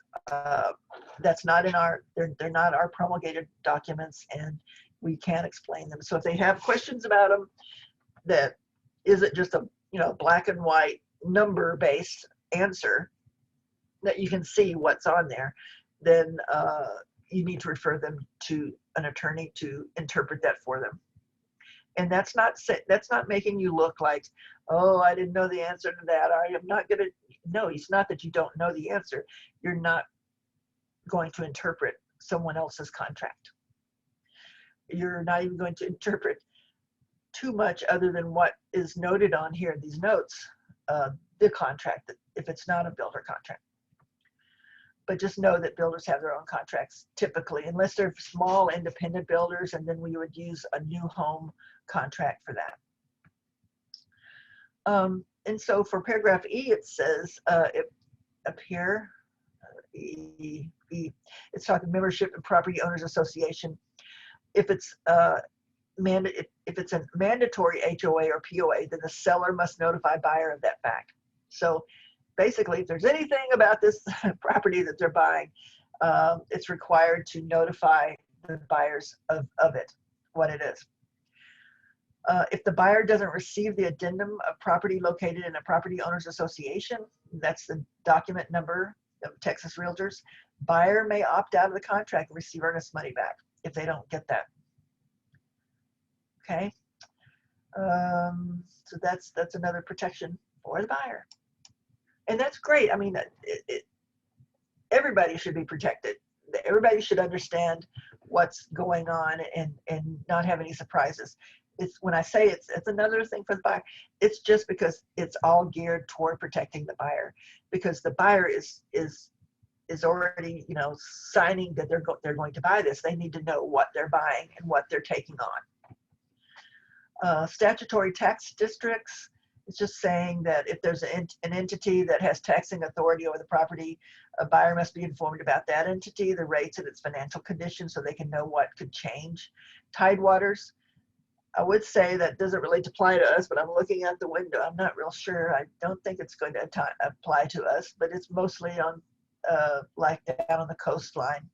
that's not in our, they're not our promulgated documents, and we can't explain them. So if they have questions about them that isn't just a black and white number based answer that you can see what's on there, then you need to refer them to an attorney to interpret that for them. And that's not making you look like, oh, I didn't know the answer to that. I am not going to. No, it's not that you don't know the answer. You're not going to interpret someone else's contract. You're not even going to interpret too much other than what is noted on here in these notes, the contract, if it's not a builder contract. But just know that builders have their own contracts typically, unless they're small independent builders, and then we would use a new home contract for that. And so for paragraph E, it says up here, it's talking membership in property owners association. If it's a mandatory HOA or POA, then the seller must notify buyer of that fact. So basically, if there's anything about this property that they're buying, it's required to notify the buyers of it, what it is. If the buyer doesn't receive the addendum of property located in a property owners association, that's the document number of Texas Realtors, buyer may opt out of the contract and receive earnest money back if they don't get that. Okay, so that's another protection for the buyer. And that's great. I mean, everybody should be protected. Everybody should understand what's going on and not have any surprises. It's when I say it's another thing for the buyer, it's just because it's all geared toward protecting the buyer, because the buyer is already signing that they're going to buy this. They need to know what they're buying and what they're taking on. Statutory tax districts. It's just saying that if there's an entity that has taxing authority over the property, a buyer must be informed about that entity, the rates, and its financial condition so they can know what could change. Tidewaters, I would say that doesn't really apply to us, but I'm looking out the window. I'm not real sure. I don't think it's going to apply to us, but it's mostly on like down on the coastline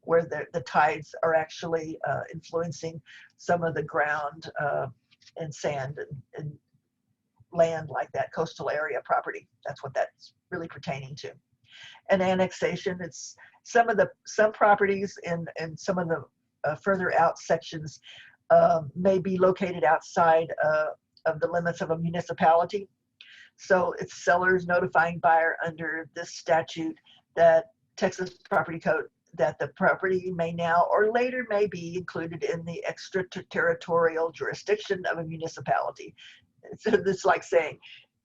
where the tides are actually influencing some of the ground and sand and land like that, coastal area property. That's what that's really pertaining to. And annexation, it's some properties and some of the further out sections may be located outside of the limits of a municipality. So it's sellers notifying buyer under this statute, that Texas Property Code, that the property may now or later may be included in the extraterritorial jurisdiction of a municipality. So it's like saying,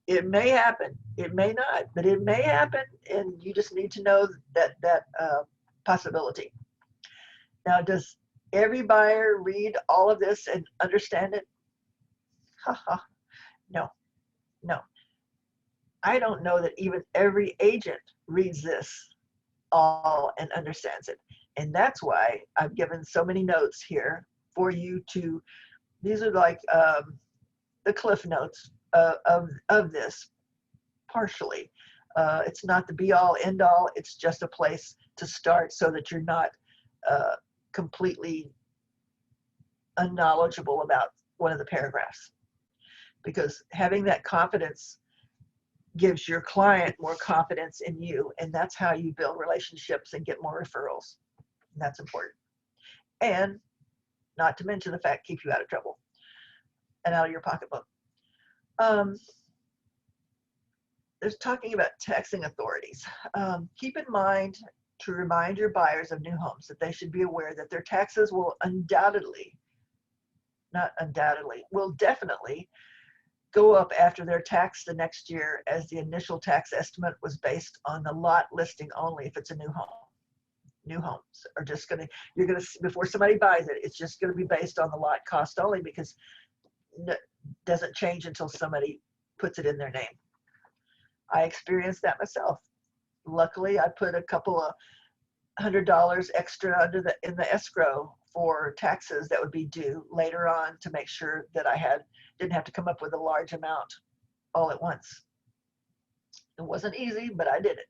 it may happen, it may not, but it may happen, and you just need to know that possibility. Now, does every buyer read all of this and understand it? No. I don't know that even every agent reads this all and understands it. And that's why I've given so many notes here for you to, these are like the cliff notes of this partially. It's not the be all end all, it's just a place to start so that you're not completely unknowledgeable about one of the paragraphs. Because having that confidence gives your client more confidence in you, and that's how you build relationships and get more referrals. And that's important. And not to mention the fact, keep you out of trouble and out of your pocketbook. There's talking about taxing authorities. Keep in mind to remind your buyers of new homes that they should be aware that their taxes will definitely go up after they're taxed the next year, as the initial tax estimate was based on the lot listing only if it's a new home. New homes are just gonna, you're gonna, before somebody buys it, it's just gonna be based on the lot cost only, because it doesn't change until somebody puts it in their name. I experienced that myself. Luckily, I put a couple of $100 extra in the escrow for taxes that would be due later on, to make sure that I didn't have to come up with a large amount all at once. It wasn't easy, but I did it.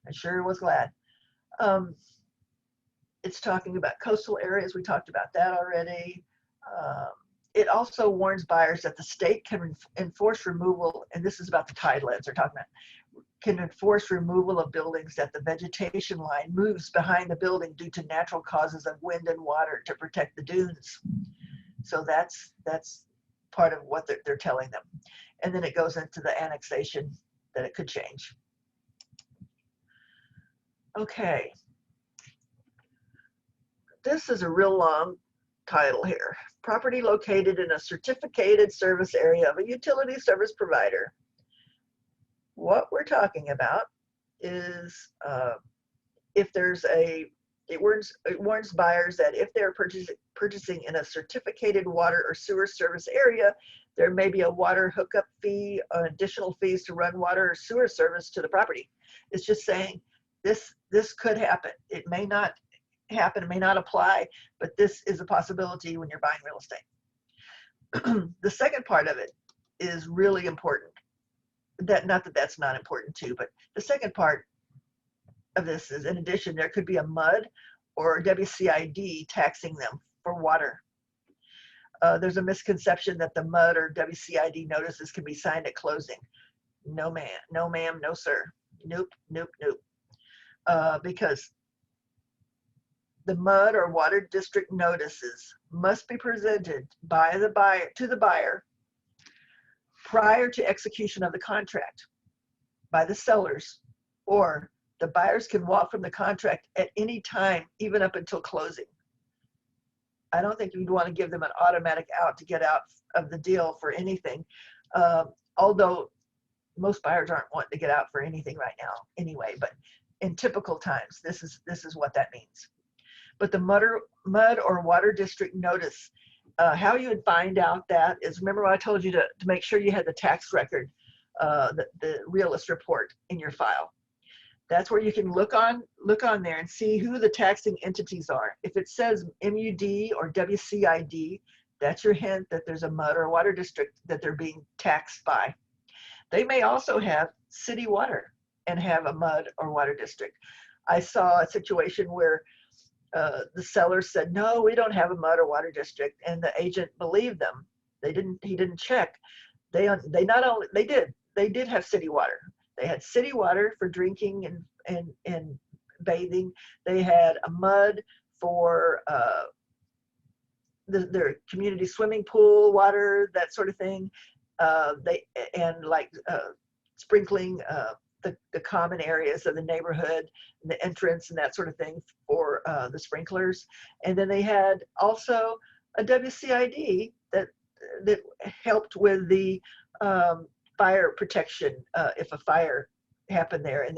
I sure was glad. It's talking about coastal areas. We talked about that already. It also warns buyers that the state can enforce removal, and this is about the tidelands they're talking about, can enforce removal of buildings that the vegetation line moves behind the building due to natural causes of wind and water to protect the dunes. So that's part of what they're telling them. And then it goes into the annexation, that it could change. Okay. This is a real long title here. Property located in a certificated service area of a utility service provider. What we're talking about is if there's it warns buyers that if they're purchasing in a certificated water or sewer service area, there may be a water hookup fee, additional fees to run water or sewer service to the property. It's just saying this could happen. It may not happen, it may not apply, but this is a possibility when you're buying real estate. The second part of it is really important. Not that that's not important too, but the second part of this is, in addition, there could be a MUD or WCID taxing them for water. There's a misconception that the MUD or WCID notices can be signed at closing. No ma'am, no sir. Nope. Because the MUD or water district notices must be presented by the buyer to the buyer prior to execution of the contract by the sellers, or the buyers can walk from the contract at any time, even up until closing. I don't think you'd want to give them an automatic out to get out of the deal for anything, although most buyers aren't wanting to get out for anything right now anyway, but in typical times, this is what that means. But the MUD or water district notice, how you would find out that is, remember I told you to make sure you had the tax record, the realist report in your file. That's where you can look on there and see who the taxing entities are. If it says MUD or WCID, that's your hint that there's a MUD or water district that they're being taxed by. They may also have city water and have a MUD or water district. I saw a situation where the seller said, no, we don't have a MUD or water district, and the agent believed them. He didn't check. They did have city water. They had city water for drinking and bathing. They had a MUD for their community swimming pool water, that sort of thing. Sprinkling the common areas of the neighborhood, the entrance and that sort of thing for the sprinklers. And then they had also a WCID that helped with the fire protection if a fire happened there, and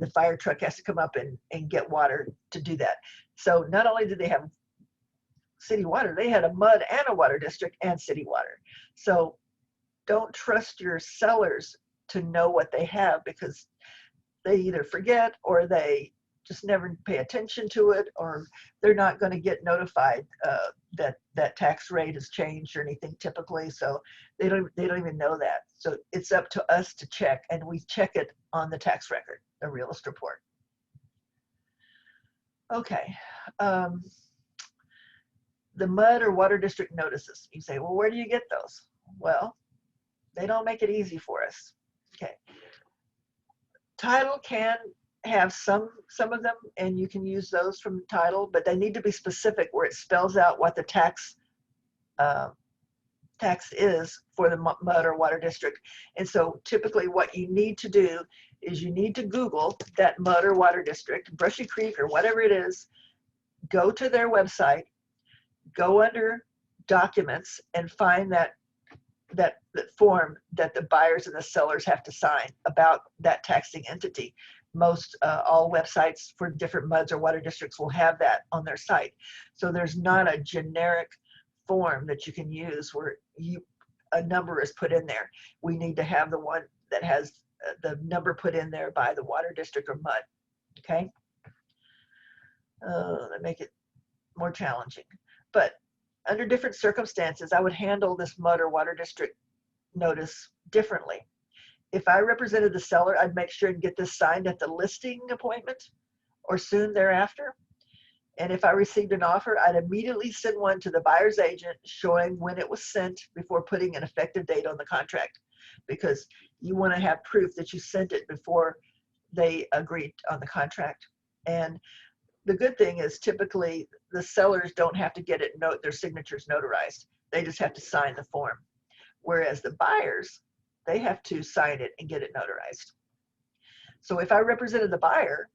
the fire truck has to come up and get water to do that. So not only did they have city water, they had a MUD and a water district and city water. So don't trust your sellers to know what they have, because they either forget or they just never pay attention to it, or they're not going to get notified that tax rate has changed or anything typically. So they don't even know that. So it's up to us to check, and we check it on the tax record, the realist report. Okay. The MUD or water district notices. You say, well, where do you get those? Well, they don't make it easy for us. Okay. Title can have some of them, and you can use those from title, but they need to be specific where it spells out what the tax is for the MUD or water district. And so typically what you need to do is you need to Google that MUD or water district, Brushy Creek or whatever it is, go to their website, go under documents and find that that form that the buyers and the sellers have to sign about that taxing entity. Most all websites for different MUDs or water districts will have that on their site. So there's not a generic form that you can use where a number is put in there. We need to have the one that has the number put in there by the water district or MUD. Okay. That make it more challenging. But under different circumstances, I would handle this MUD or water district notice differently. If I represented the seller, I'd make sure and get this signed at the listing appointment or soon thereafter. And if I received an offer, I'd immediately send one to the buyer's agent showing when it was sent before putting an effective date on the contract, because you want to have proof that you sent it before they agreed on the contract. And the good thing is typically the sellers don't have to get their signatures notarized. They just have to sign the form. Whereas the buyers, they have to sign it and get it notarized. So if I represented the buyer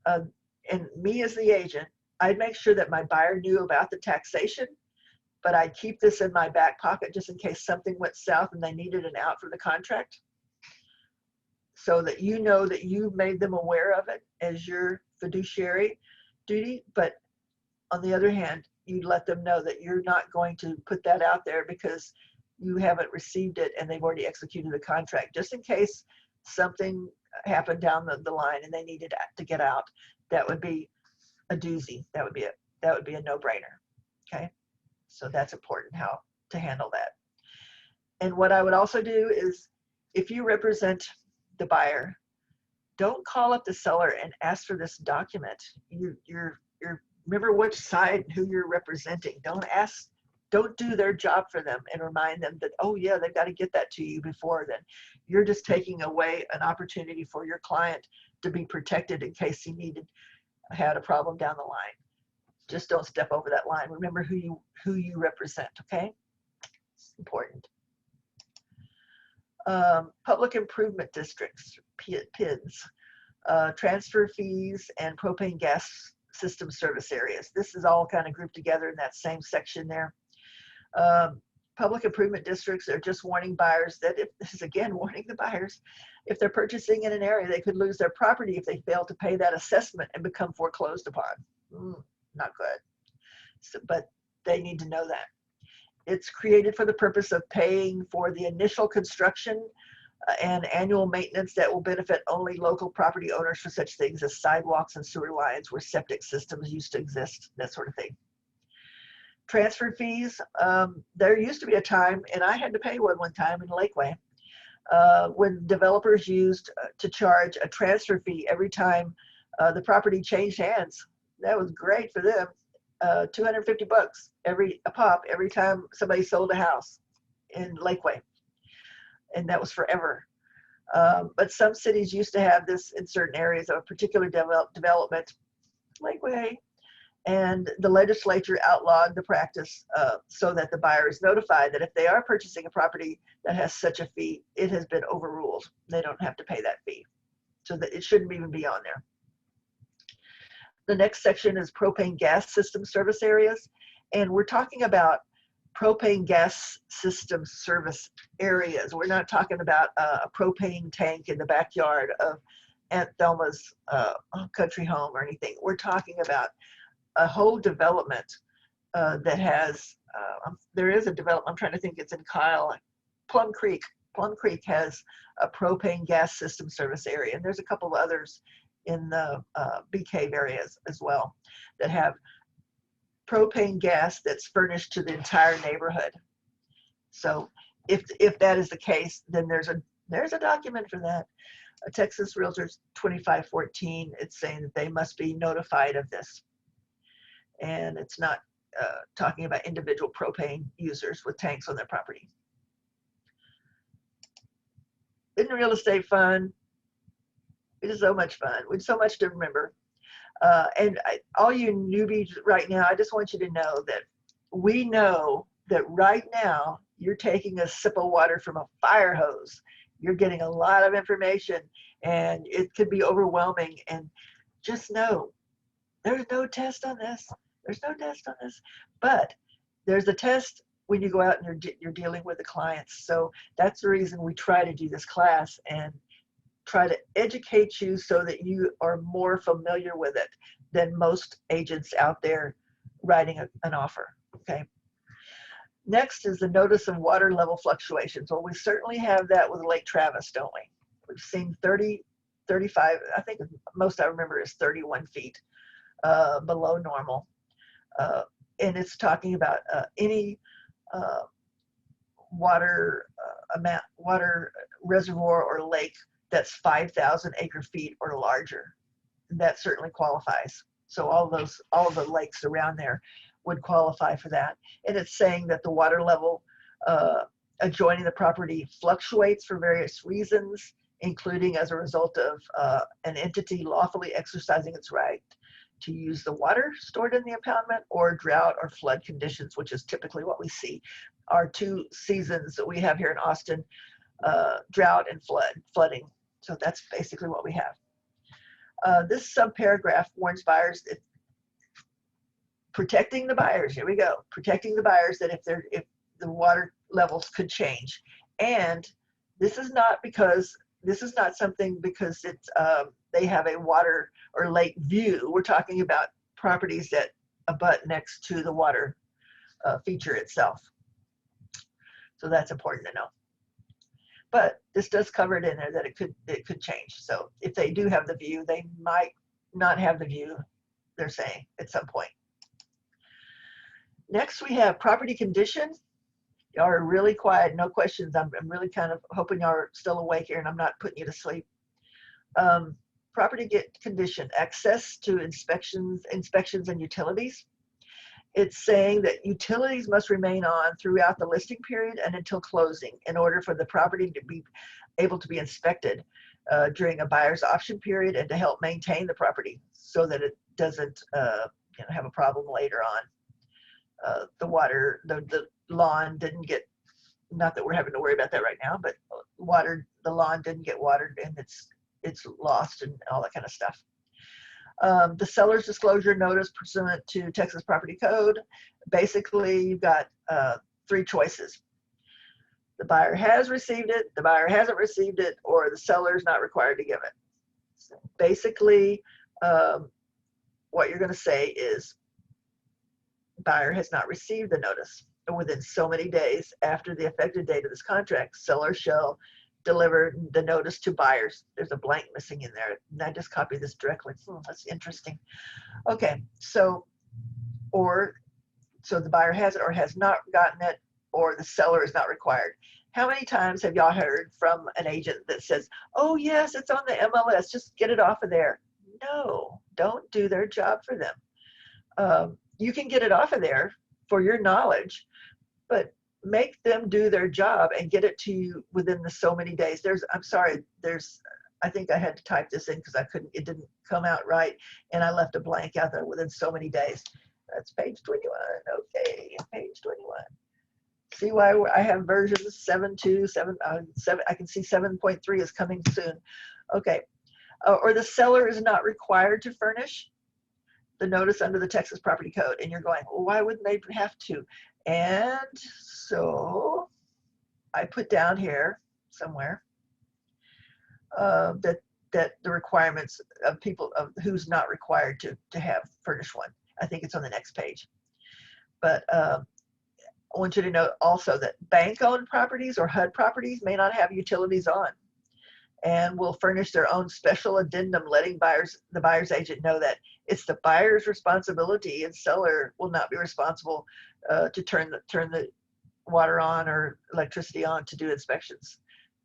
and me as the agent, I'd make sure that my buyer knew about the taxation, but I'd keep this in my back pocket just in case something went south and they needed an out for the contract, so that you know that you made them aware of it as your fiduciary duty. But on the other hand, you let them know that you're not going to put that out there because you haven't received it and they've already executed the contract, just in case something happened down the line and they needed to get out. That would be a doozy. That would be a no-brainer. Okay, so that's important how to handle that. And what I would also do is, if you represent the buyer, don't call up the seller and ask for this document. You're remember which side, who you're representing. Don't do their job for them and remind them that, oh yeah, they've got to get that to you before then. You're just taking away an opportunity for your client to be protected in case he had a problem down the line. Just don't step over that line. Remember who you represent, okay? It's important. Public improvement districts, PIDs, transfer fees, and propane gas system service areas. This is all kind of grouped together in that same section there. Public improvement districts are just warning buyers that, this is again warning the buyers, if they're purchasing in an area, they could lose their property if they fail to pay that assessment and become foreclosed upon. Not good. So, but they need to know that. It's created for the purpose of paying for the initial construction and annual maintenance that will benefit only local property owners for such things as sidewalks and sewer lines where septic systems used to exist, that sort of thing. Transfer fees, there used to be a time, and I had to pay one time in Lakeway, when developers used to charge a transfer fee every time the property changed hands. That was great for them. $250 a pop every time somebody sold a house in Lakeway, and that was forever. But some cities used to have this in certain areas of a particular development, Lakeway, and the legislature outlawed the practice so that the buyer is notified that if they are purchasing a property that has such a fee, it has been overruled. They don't have to pay that fee, so that it shouldn't even be on there. The next section is propane gas system service areas, and we're talking about propane gas system service areas. We're not talking about a propane tank in the backyard of Aunt Thelma's country home or anything. We're talking about a whole development that has, there is a development, I'm trying to think, it's in Kyle, Plum Creek. Plum Creek has a propane gas system service area, and there's a couple of others in the Bee Cave areas as well that have propane gas that's furnished to the entire neighborhood. So if that is the case, then there's a document for that. Texas Realtors 2514, it's saying that they must be notified of this. And it's not talking about individual propane users with tanks on their property. Isn't real estate fun? It is so much fun. It's so much to remember. All you newbies right now, I just want you to know that we know that right now you're taking a sip of water from a fire hose. You're getting a lot of information and it could be overwhelming. And just know there's no test on this. There's no test on this, but there's a test when you go out and you're dealing with the clients. So that's the reason we try to do this class and try to educate you so that you are more familiar with it than most agents out there writing an offer. Okay. Next is the notice of water level fluctuations. Well, we certainly have that with Lake Travis, don't we? We've seen 30, 35, I think most I remember is 31 feet below normal. And it's talking about any water reservoir or lake that's 5,000 acre feet or larger. That certainly qualifies. So all of the lakes around there would qualify for that. And it's saying that the water level adjoining the property fluctuates for various reasons, including as a result of an entity lawfully exercising its right to use the water stored in the impoundment, or drought or flood conditions, which is typically what we see. Our two seasons that we have here in Austin, drought and flooding. So that's basically what we have. This subparagraph warns buyers that protecting the buyers, here we go, protecting the buyers that if the water levels could change. And this is not something because it's they have a water or lake view. We're talking about properties that abut next to the water feature itself. So that's important to know. But this does cover it in there that it could change. So if they do have the view, they might not have the view, they're saying, at some point. Next, we have property condition. Y'all are really quiet, no questions. I'm really kind of hoping y'all are still awake here and I'm not putting you to sleep. Property condition, access to inspections and utilities. It's saying that utilities must remain on throughout the listing period and until closing in order for the property to be able to be inspected during a buyer's option period and to help maintain the property so that it doesn't have a problem later on. The lawn didn't get, not that we're having to worry about that right now, but the lawn didn't get watered and it's lost and all that kind of stuff. The seller's disclosure notice pursuant to Texas Property Code. Basically, you've got 3 choices. The buyer has received it, the buyer hasn't received it, or the seller is not required to give it. So basically, what you're going to say is, buyer has not received the notice, and within so many days after the effective date of this contract, seller shall deliver the notice to buyers. There's a blank missing in there, and I just copied this directly. That's interesting. Okay, so the buyer has it or has not gotten it, or the seller is not required. How many times have y'all heard from an agent that says, oh yes, it's on the MLS, just get it off of there? No, don't do their job for them. You can get it off of there for your knowledge, but make them do their job and get it to you within the so many days. I think I had to type this in because it didn't come out right, and I left a blank out there, within so many days. That's page 21. Okay, page 21. See why I have versions 7.2, 7. I can see 7.3 is coming soon. Okay, or the seller is not required to furnish the notice under the Texas Property Code, and you're going, well, why wouldn't they have to? And so I put down here somewhere that the requirements of people of who's not required to have furnished one. I think it's on the next page. But I want you to know also that bank-owned properties or HUD properties may not have utilities on, and will furnish their own special addendum letting the buyer's agent know that it's the buyer's responsibility, and seller will not be responsible to turn the water on or electricity on to do inspections.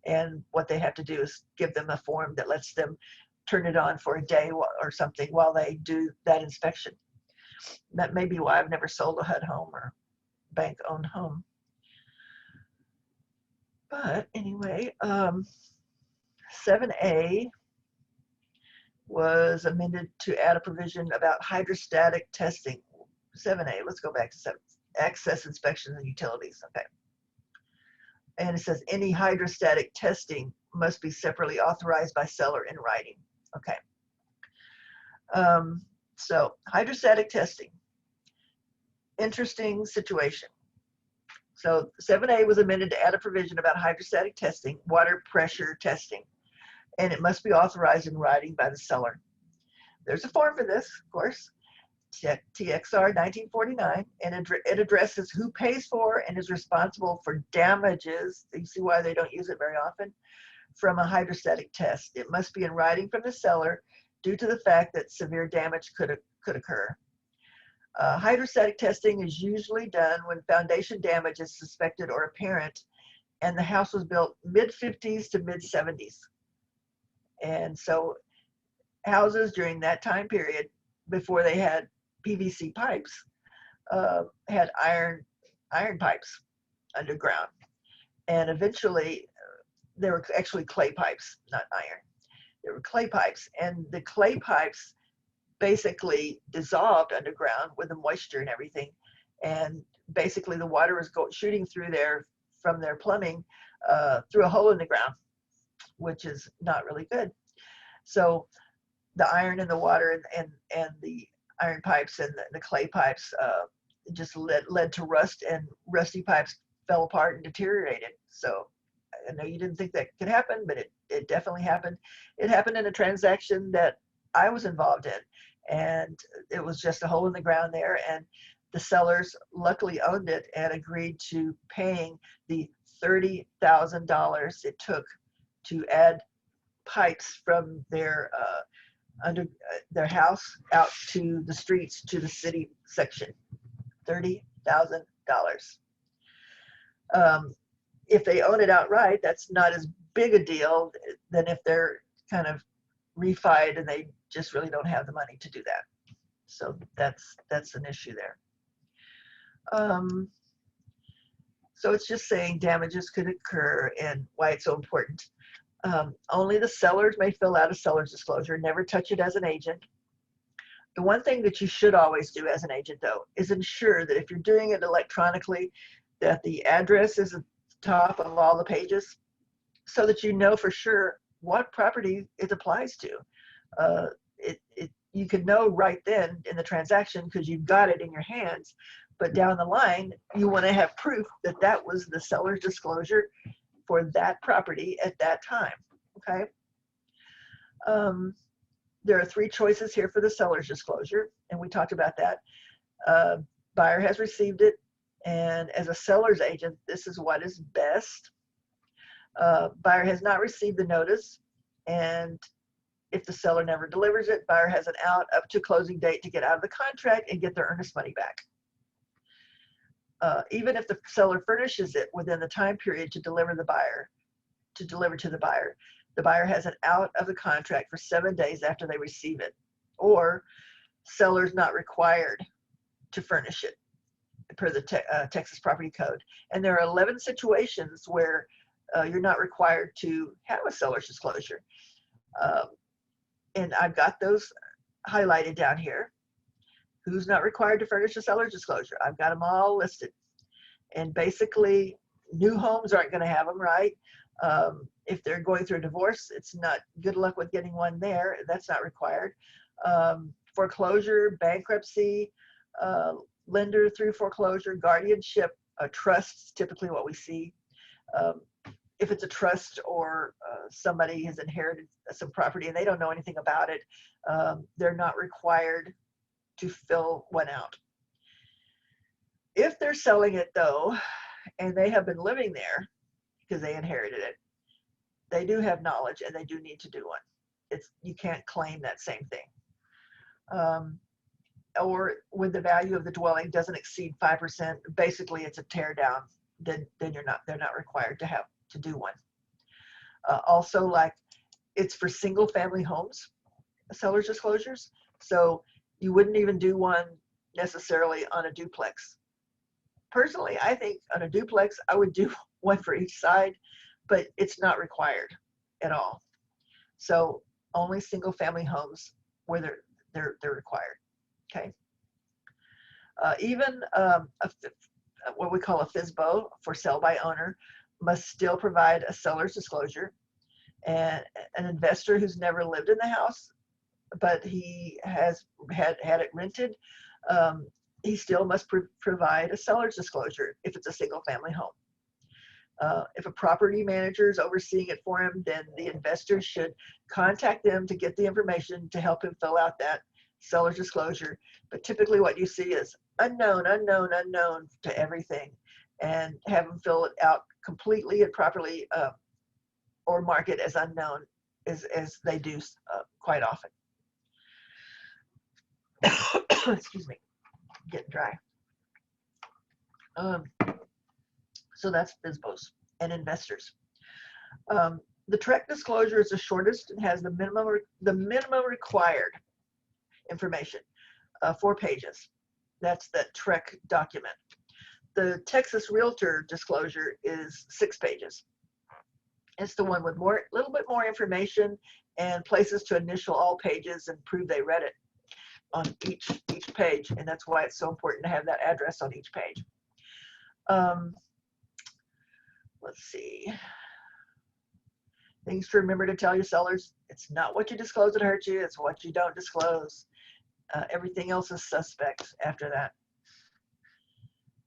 And what they have to do is give them a form that lets them turn it on for a day or something while they do that inspection. That may be why I've never sold a HUD home or bank-owned home. But anyway, 7A was amended to add a provision about hydrostatic testing. 7A, let's go back to 7, access inspections and utilities. Okay. And it says any hydrostatic testing must be separately authorized by seller in writing. Okay. So hydrostatic testing, interesting situation. So 7A was amended to add a provision about hydrostatic testing, water pressure testing, and it must be authorized in writing by the seller. There's a form for this, of course, TXR 1949, and it addresses who pays for and is responsible for damages. You see why they don't use it very often? From a hydrostatic test. It must be in writing from the seller due to the fact that severe damage could occur. Hydrostatic testing is usually done when foundation damage is suspected or apparent, and the house was built mid-50s to mid-70s. And so houses during that time period, before they had PVC pipes, had iron pipes underground. And eventually, there were actually clay pipes, not iron. There were clay pipes, and the clay pipes basically dissolved underground with the moisture and everything. And basically the water was shooting through there from their plumbing through a hole in the ground, which is not really good. So the iron in the water and the iron pipes and the clay pipes just led to rust, and rusty pipes fell apart and deteriorated. So I know you didn't think that could happen, but it definitely happened. It happened in a transaction that I was involved in, and it was just a hole in the ground there, and the sellers luckily owned it and agreed to paying the $30,000 it took to add pipes from their house out to the streets, to the city section. $30,000. If they own it outright, that's not as big a deal than if they're kind of refied and they just really don't have the money to do that. So that's an issue there. So it's just saying damages could occur and why it's so important. Only the sellers may fill out a seller's disclosure. Never touch it as an agent. The one thing that you should always do as an agent, though, is ensure that if you're doing it electronically, that the address is at the top of all the pages, so that you know for sure what property it applies to. You can know right then in the transaction because you've got it in your hands, but down the line, you want to have proof that that was the seller's disclosure for that property at that time, okay? There are 3 choices here for the seller's disclosure, and we talked about that. Buyer has received it, and as a seller's agent, this is what is best. Buyer has not received the notice, and if the seller never delivers it, buyer has an out up to closing date to get out of the contract and get their earnest money back. Even if the seller furnishes it within the time period to deliver to the buyer, the buyer has an out of the contract for 7 days after they receive it, or seller's not required to furnish it per the Texas Property Code. And there are 11 situations where you're not required to have a seller's disclosure. And I've got those highlighted down here. Who's not required to furnish a seller's disclosure? I've got them all listed. And basically, new homes aren't going to have them, right? If they're going through a divorce, it's not good luck with getting one there. That's not required. Foreclosure, bankruptcy, lender through foreclosure, guardianship, trusts, typically what we see. If it's a trust or somebody has inherited some property and they don't know anything about it, they're not required to fill one out. If they're selling it though, and they have been living there because they inherited it, they do have knowledge and they do need to do one. You can't claim that same thing. Or when the value of the dwelling doesn't exceed 5%, basically it's a tear down, then they're not required to do one. Also, like, it's for single family homes, seller's disclosures. So you wouldn't even do one necessarily on a duplex. Personally, I think on a duplex, I would do one for each side, but it's not required at all. So only single family homes where they're required, okay? Even what we call a FSBO, for sale by owner, must still provide a seller's disclosure. And an investor who's never lived in the house, but he has had it rented, he still must provide a seller's disclosure if it's a single family home. If a property manager is overseeing it for him, then the investor should contact them to get the information to help him fill out that seller's disclosure. But typically what you see is unknown, unknown, unknown to everything, and have them fill it out completely and properly, or mark it as unknown as they do quite often. Excuse me, getting dry. So that's FSBOs and investors. The TREC disclosure is the shortest and has the minimum required information, 4 pages. That's the TREC document. The Texas Realtor disclosure is 6 pages. It's the one with a little bit more information and places to initial all pages and prove they read it on each page, and that's why it's so important to have that address on each page. Let's see. Things to remember to tell your sellers: it's not what you disclose that hurts you, it's what you don't disclose. Everything else is suspect after that.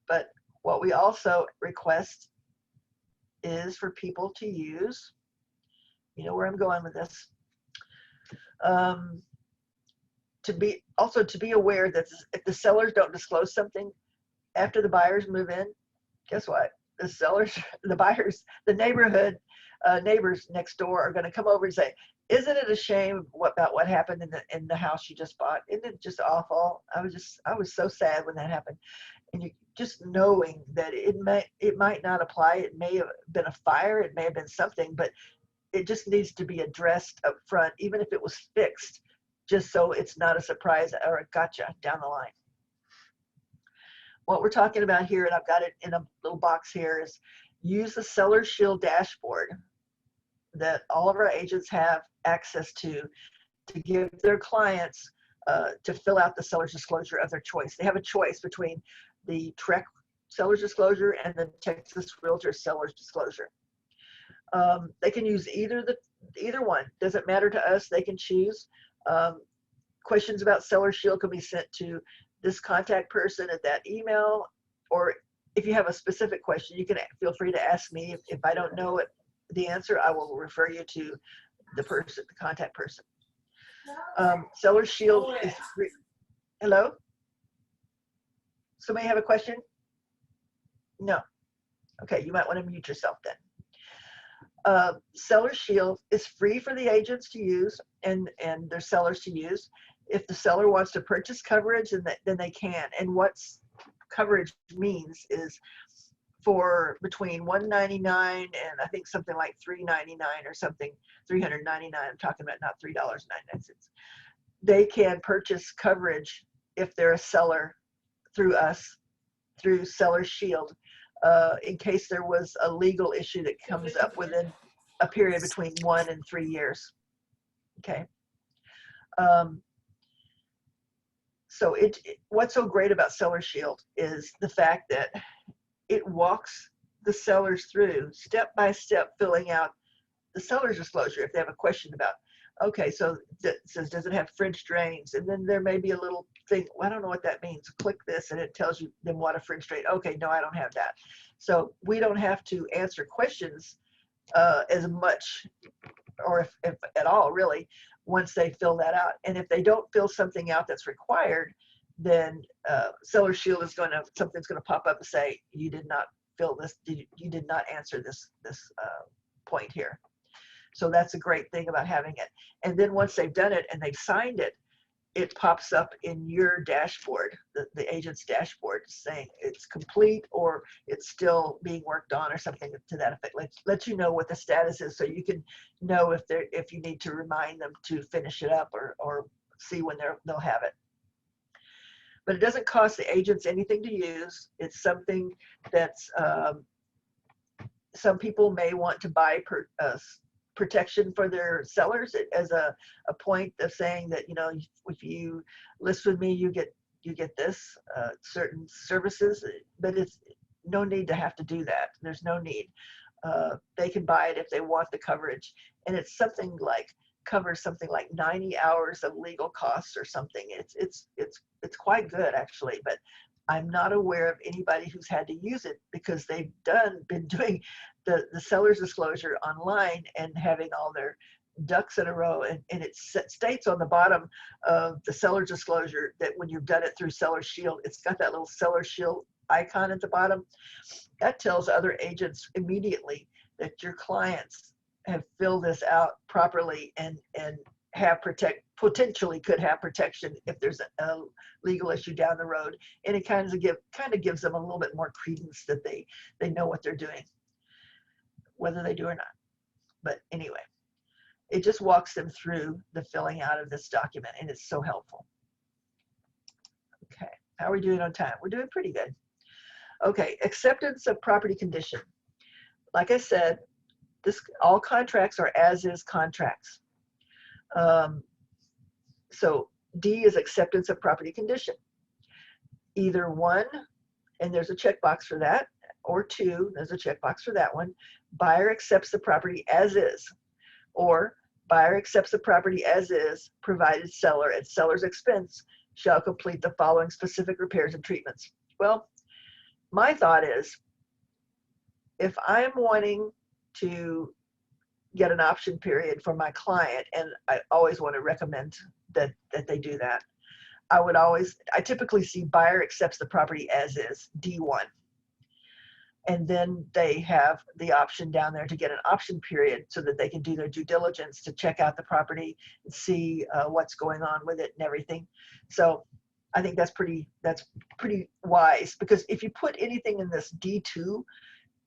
But what we also request is for people to use, you know where I'm going with this, to be aware that if the sellers don't disclose something after the buyers move in, guess what? The sellers, the buyers, the neighbors next door are going to come over and say, "Isn't it a shame about what happened in the house you just bought? Isn't it just awful?" I was so sad when that happened. And you just knowing that it might not apply. It may have been a fire. It may have been something, but it just needs to be addressed up front, even if it was fixed, just so it's not a surprise or a gotcha down the line. What we're talking about here, and I've got it in a little box here, is use the Seller Shield dashboard that all of our agents have access to give their clients to fill out the seller's disclosure of their choice. They have a choice between the TREC seller's disclosure and the Texas Realtor seller's disclosure. They can use either one. Doesn't matter to us. They can choose. Questions about Seller Shield can be sent to this contact person at that email, or if you have a specific question, you can feel free to ask me. If I don't know the answer, I will refer you to the contact person. Seller Shield is free. Hello? Somebody have a question? No. Okay, you might want to mute yourself then. Seller Shield is free for the agents to use and their sellers to use. If the seller wants to purchase coverage, then they can. And what coverage means is for between $199 and I think something like $399 or something, $399. I'm talking about not $3.99. They can purchase coverage if they're a seller through us, through Seller Shield, in case there was a legal issue that comes up within a period between 1 and 3 years. Okay. So what's so great about Seller Shield is the fact that it walks the sellers through step by step, filling out the seller's disclosure if they have a question about, okay, so it says, does it have French drains? And then there may be a little thing, well, I don't know what that means. Click this and it tells you then what a French drain. Okay, no, I don't have that. So we don't have to answer questions as much, or if at all, really, once they fill that out. And if they don't fill something out that's required, then Seller Shield is something's going to pop up and say, you did not fill this, you did not answer this point here. So that's a great thing about having it. And then once they've done it and they've signed it, it pops up in your dashboard, the agent's dashboard, saying it's complete or it's still being worked on or something to that effect. Let you know what the status is, so you can know if you need to remind them to finish it up or see when they'll have it. But it doesn't cost the agents anything to use. It's something that's some people may want to buy protection for their sellers as a point of saying that, you know, if you list with me, you get this certain services, but it's no need to have to do that. There's no need. They can buy it if they want the coverage, and it's something like covers something like 90 hours of legal costs or something. It's quite good actually, but I'm not aware of anybody who's had to use it because they've been doing the seller's disclosure online and having all their ducks in a row. And it states on the bottom of the seller's disclosure that when you've done it through Seller Shield, it's got that little Seller Shield icon at the bottom. That tells other agents immediately that your clients have filled this out properly and have potentially could have protection if there's a legal issue down the road. And it kind of gives them a little bit more credence that they know what they're doing, whether they do or not. But anyway, it just walks them through the filling out of this document, and it's so helpful. Okay, how are we doing on time? We're doing pretty good. Okay, acceptance of property condition. Like I said, all contracts are as-is contracts. So D is acceptance of property condition. Either 1, and there's a checkbox for that, or 2, there's a checkbox for that one. Buyer accepts the property as is, or buyer accepts the property as is, provided seller at seller's expense shall complete the following specific repairs and treatments. Well, my thought is, if I'm wanting to get an option period for my client, and I always want to recommend that they do that, I typically see buyer accepts the property as is, D1. And then they have the option down there to get an option period so that they can do their due diligence to check out the property and see what's going on with it and everything. So I think that's pretty wise, because if you put anything in this D2,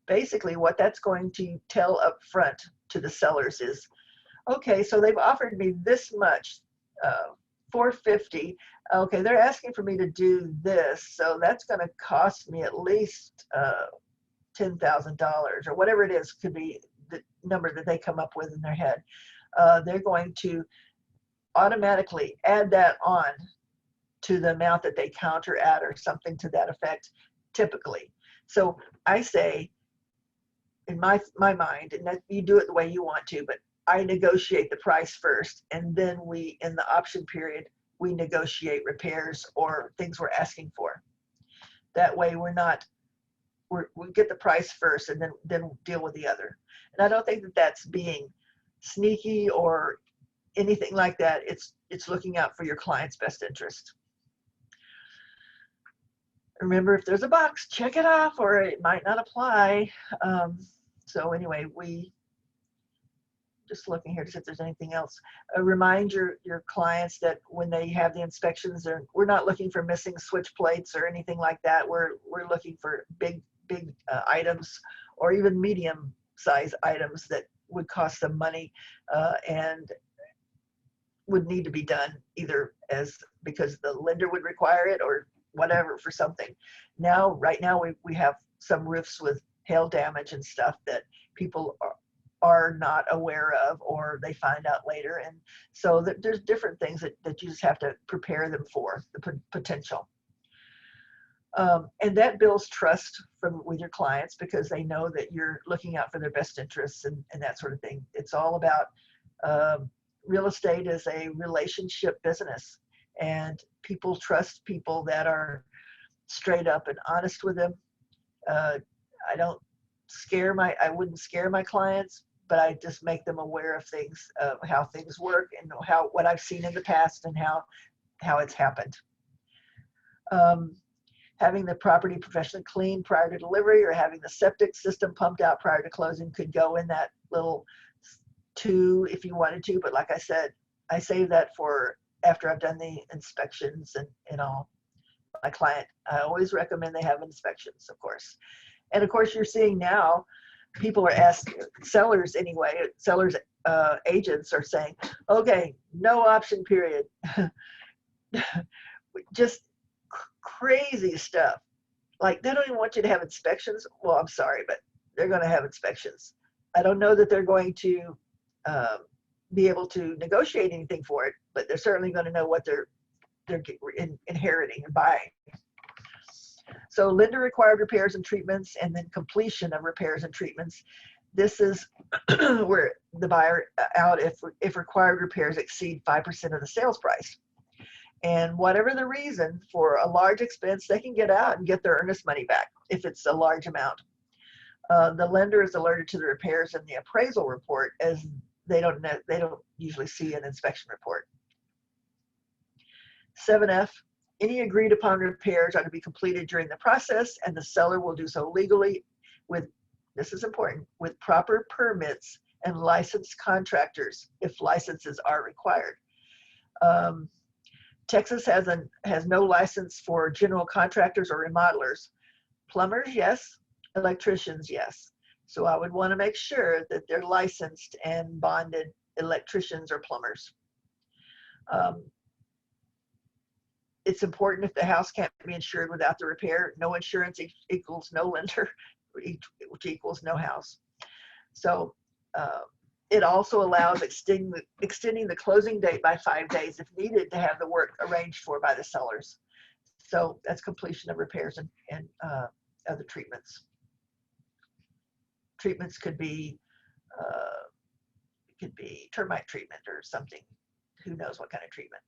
basically what that's going to tell up front to the sellers is, okay, so they've offered me this much, $450. Okay, they're asking for me to do this, so that's going to cost me at least $10,000 or whatever it is, could be the number that they come up with in their head. They're going to automatically add that on to the amount that they counter at, or something to that effect, typically. So I say, in my mind, and that you do it the way you want to, but I negotiate the price first, and then we, in the option period, we negotiate repairs or things we're asking for. That way we get the price first and then deal with the other. And I don't think that that's being sneaky or anything like that. It's looking out for your client's best interest. Remember, if there's a box, check it off, or it might not apply. So anyway, we just looking here to see if there's anything else. Remind your clients that when they have the inspections, we're not looking for missing switch plates or anything like that. We're looking for big items, or even medium size items that would cost them money and would need to be done either because the lender would require it or whatever for something. Right now we have some roofs with hail damage and stuff that people are not aware of, or they find out later. And so there's different things that you just have to prepare them for, the potential. And that builds trust with your clients, because they know that you're looking out for their best interests and that sort of thing. It's all about real estate is a relationship business, and people trust people that are straight up and honest with them. I wouldn't scare my clients, but I just make them aware of things, how things work, and what I've seen in the past and how it's happened. Having the property professionally cleaned prior to delivery, or having the septic system pumped out prior to closing could go in that little 2 if you wanted to. But like I said, I save that for after I've done the inspections and all. My client, I always recommend they have inspections, of course. And of course, you're seeing now, people are asking, sellers agents are saying, okay, no option period. Just crazy stuff. Like, they don't even want you to have inspections. Well, I'm sorry, but they're going to have inspections. I don't know that they're going to be able to negotiate anything for it, but they're certainly going to know what they're inheriting and buying. So lender required repairs and treatments, and then completion of repairs and treatments. This is where the buyer out if required repairs exceed 5% of the sales price. And whatever the reason for a large expense, they can get out and get their earnest money back if it's a large amount. The lender is alerted to the repairs in the appraisal report, as they don't usually see an inspection report. 7F, any agreed upon repairs are to be completed during the process, and the seller will do so legally with, this is important, with proper permits and licensed contractors if licenses are required. Texas has no license for general contractors or remodelers. Plumbers, yes. Electricians, yes. So I would want to make sure that they're licensed and bonded electricians or plumbers. It's important if the house can't be insured without the repair. No insurance equals no lender, which equals no house. So it also allows extending the closing date by 5 days if needed to have the work arranged for by the sellers. So that's completion of repairs and other treatments. Treatments could be termite treatment or something. Who knows what kind of treatment.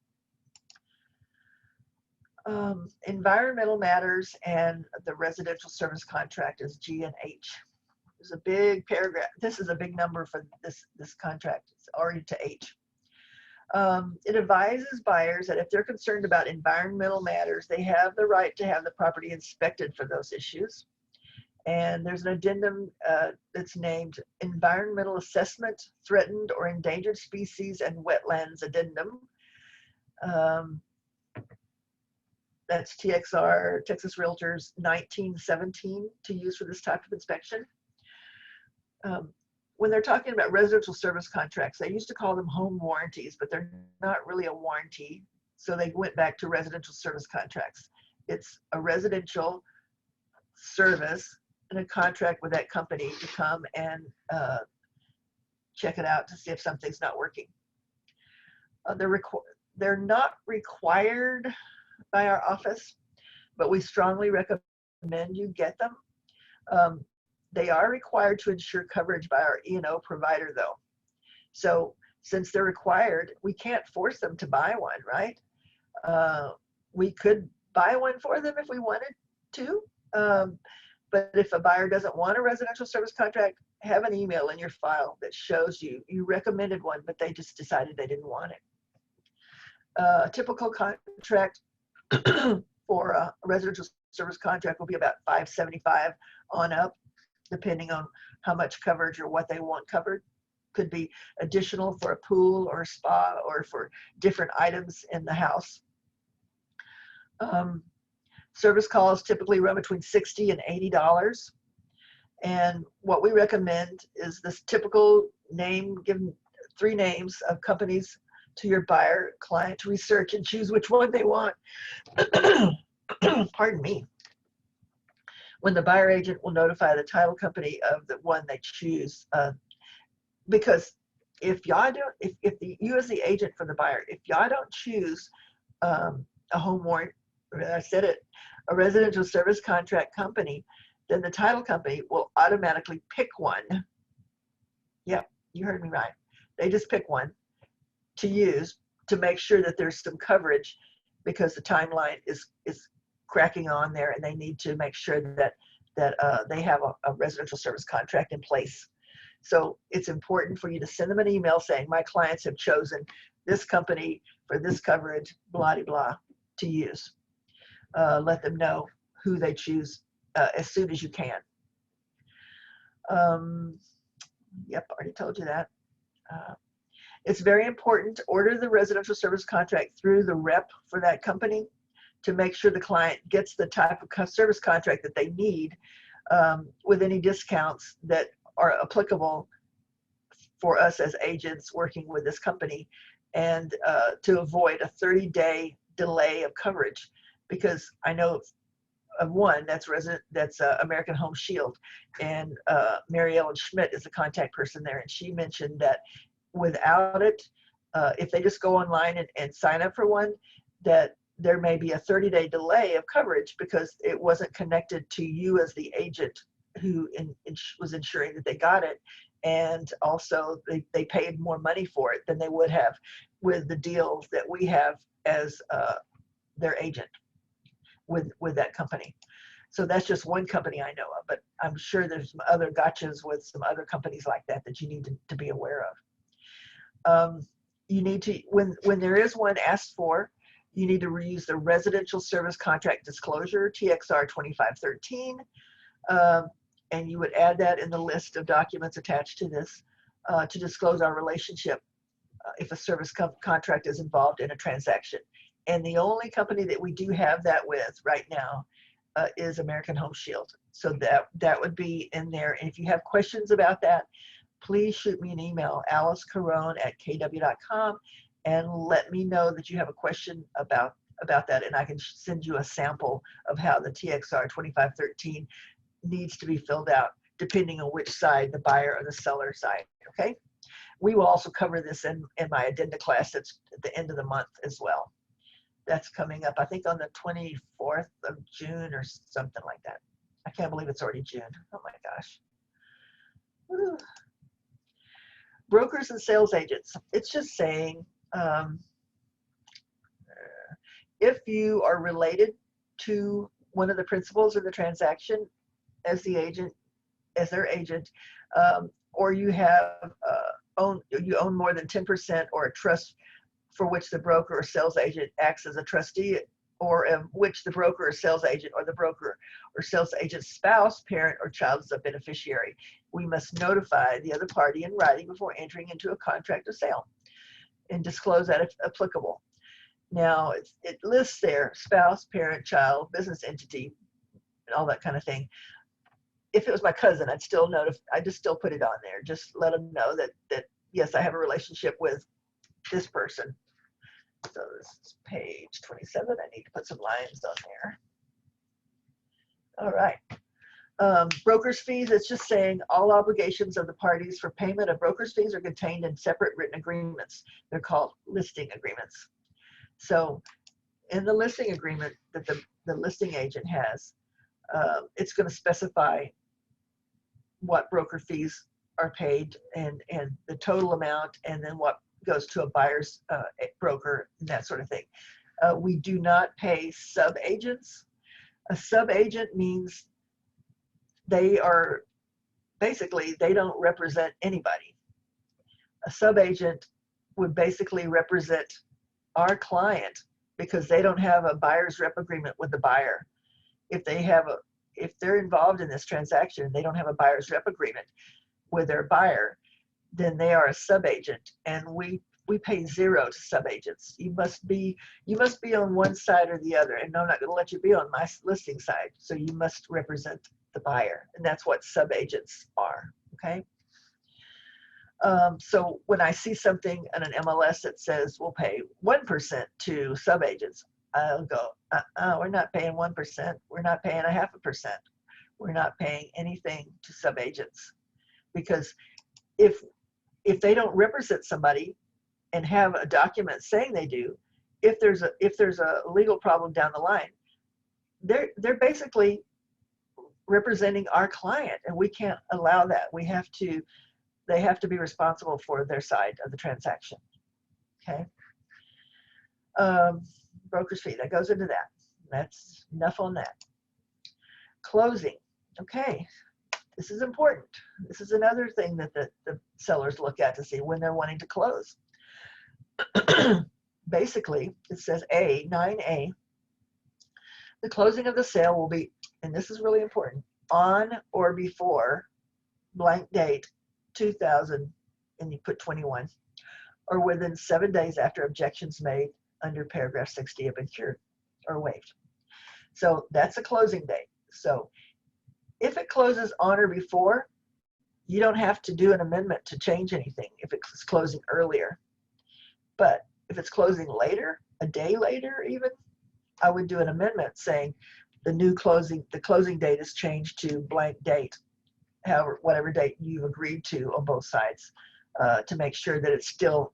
Environmental matters and the residential service contract is G and H. There's a big paragraph. This is a big number for this contract. It's already to H. It advises buyers that if they're concerned about environmental matters, they have the right to have the property inspected for those issues. And there's an addendum that's named Environmental Assessment, Threatened or Endangered Species and Wetlands Addendum. That's TXR, Texas Realtors 1917 to use for this type of inspection. When they're talking about residential service contracts, they used to call them home warranties, but they're not really a warranty. So they went back to residential service contracts. It's a residential service and a contract with that company to come and check it out to see if something's not working. They're not required by our office, but we strongly recommend you get them. They are required to ensure coverage by our E&O provider though. So since they're required, we can't force them to buy one, right? We could buy one for them if we wanted to. But if a buyer doesn't want a residential service contract, have an email in your file that shows you recommended one, but they just decided they didn't want it. A typical contract for a residential service contract will be about $575 on up, depending on how much coverage or what they want covered. Could be additional for a pool or a spa or for different items in the house. Service calls typically run between $60 and $80. And what we recommend is this typical name, give them 3 names of companies to your buyer client to research and choose which one they want. Pardon me. When the buyer agent will notify the title company of the one they choose, because if y'all don't, if you as the agent for the buyer, if y'all don't choose a home warrant, I said it, a residential service contract company, then the title company will automatically pick one. Yep, you heard me right. They just pick one to use to make sure that there's some coverage, because the timeline is cracking on there and they need to make sure that they have a residential service contract in place. So it's important for you to send them an email saying, my clients have chosen this company for this coverage, blah, blah, blah, to use. Let them know who they choose as soon as you can. Yep, already told you that. It's very important to order the residential service contract through the rep for that company to make sure the client gets the type of service contract that they need, with any discounts that are applicable for us as agents working with this company, and to avoid a 30-day delay of coverage. Because I know of one that's American Home Shield, and Mary Ellen Schmidt is the contact person there, and she mentioned that without it, if they just go online and sign up for one, that there may be a 30-day delay of coverage because it wasn't connected to you as the agent who was ensuring that they got it, and also they paid more money for it than they would have with the deals that we have as their agent with that company. So that's just one company I know of, but I'm sure there's some other gotchas with some other companies like that that you need to be aware of. You need to, when there is one asked for, you need to reuse the Residential Service Contract Disclosure, TXR 2513, and you would add that in the list of documents attached to this to disclose our relationship if a service contract is involved in a transaction. And the only company that we do have that with right now is American Home Shield. So that would be in there. And if you have questions about that, please shoot me an email, alicecarone@kw.com, and let me know that you have a question about that, and I can send you a sample of how the TXR 2513 needs to be filled out, depending on which side, the buyer or the seller side, okay? We will also cover this in my addenda class that's at the end of the month as well. That's coming up, I think, on the 24th of June or something like that. I can't believe it's already June. Oh my gosh. Woo. Brokers and sales agents. It's just saying, if you are related to one of the principals of the transaction as the agent, as their agent, or you have you own more than 10% or a trust for which the broker or sales agent acts as a trustee, or of which the broker or sales agent or the broker or sales agent's spouse, parent, or child is a beneficiary, we must notify the other party in writing before entering into a contract of sale and disclose that if applicable. Now, it lists there spouse, parent, child, business entity, and all that kind of thing. If it was my cousin, I'd still I'd just still put it on there. Just let them know that yes, I have a relationship with this person. So this is page 27. I need to put some lines on there. All right. Broker's fees, it's just saying all obligations of the parties for payment of broker's fees are contained in separate written agreements. They're called listing agreements. So in the listing agreement that the listing agent has, it's going to specify what broker fees are paid and the total amount, and then what goes to a buyer's broker and that sort of thing. We do not pay sub-agents. A sub-agent means they are basically, they don't represent anybody. A sub-agent would basically represent our client because they don't have a buyer's rep agreement with the buyer. If they're involved in this transaction, they don't have a buyer's rep agreement with their buyer, then they are a sub-agent, and we pay zero to sub-agents. You must be on one side or the other, and I'm not going to let you be on my listing side. So you must represent the buyer, and that's what sub-agents are. Okay. So when I see something in an MLS that says we'll pay 1% to sub-agents, I'll go, we're not paying 1%. We're not paying 0.5%. We're not paying anything to sub-agents, because if they don't represent somebody and have a document saying they do, if there's a legal problem down the line, they're basically representing our client, and we can't allow that. They have to be responsible for their side of the transaction. Okay. Broker's fee, that goes into that. That's enough on that. Closing. Okay. This is important. This is another thing that the sellers look at to see when they're wanting to close. Basically, it says 9A, the closing of the sale will be, and this is really important, on or before blank date 2000, and you put 21, or within 7 days after objections made under paragraph 60 have been cured or waived. So that's a closing date. So if it closes on or before, you don't have to do an amendment to change anything if it's closing earlier. But if it's closing later, a day later even, I would do an amendment saying the closing date is changed to blank date, however, whatever date you've agreed to on both sides, to make sure that it's still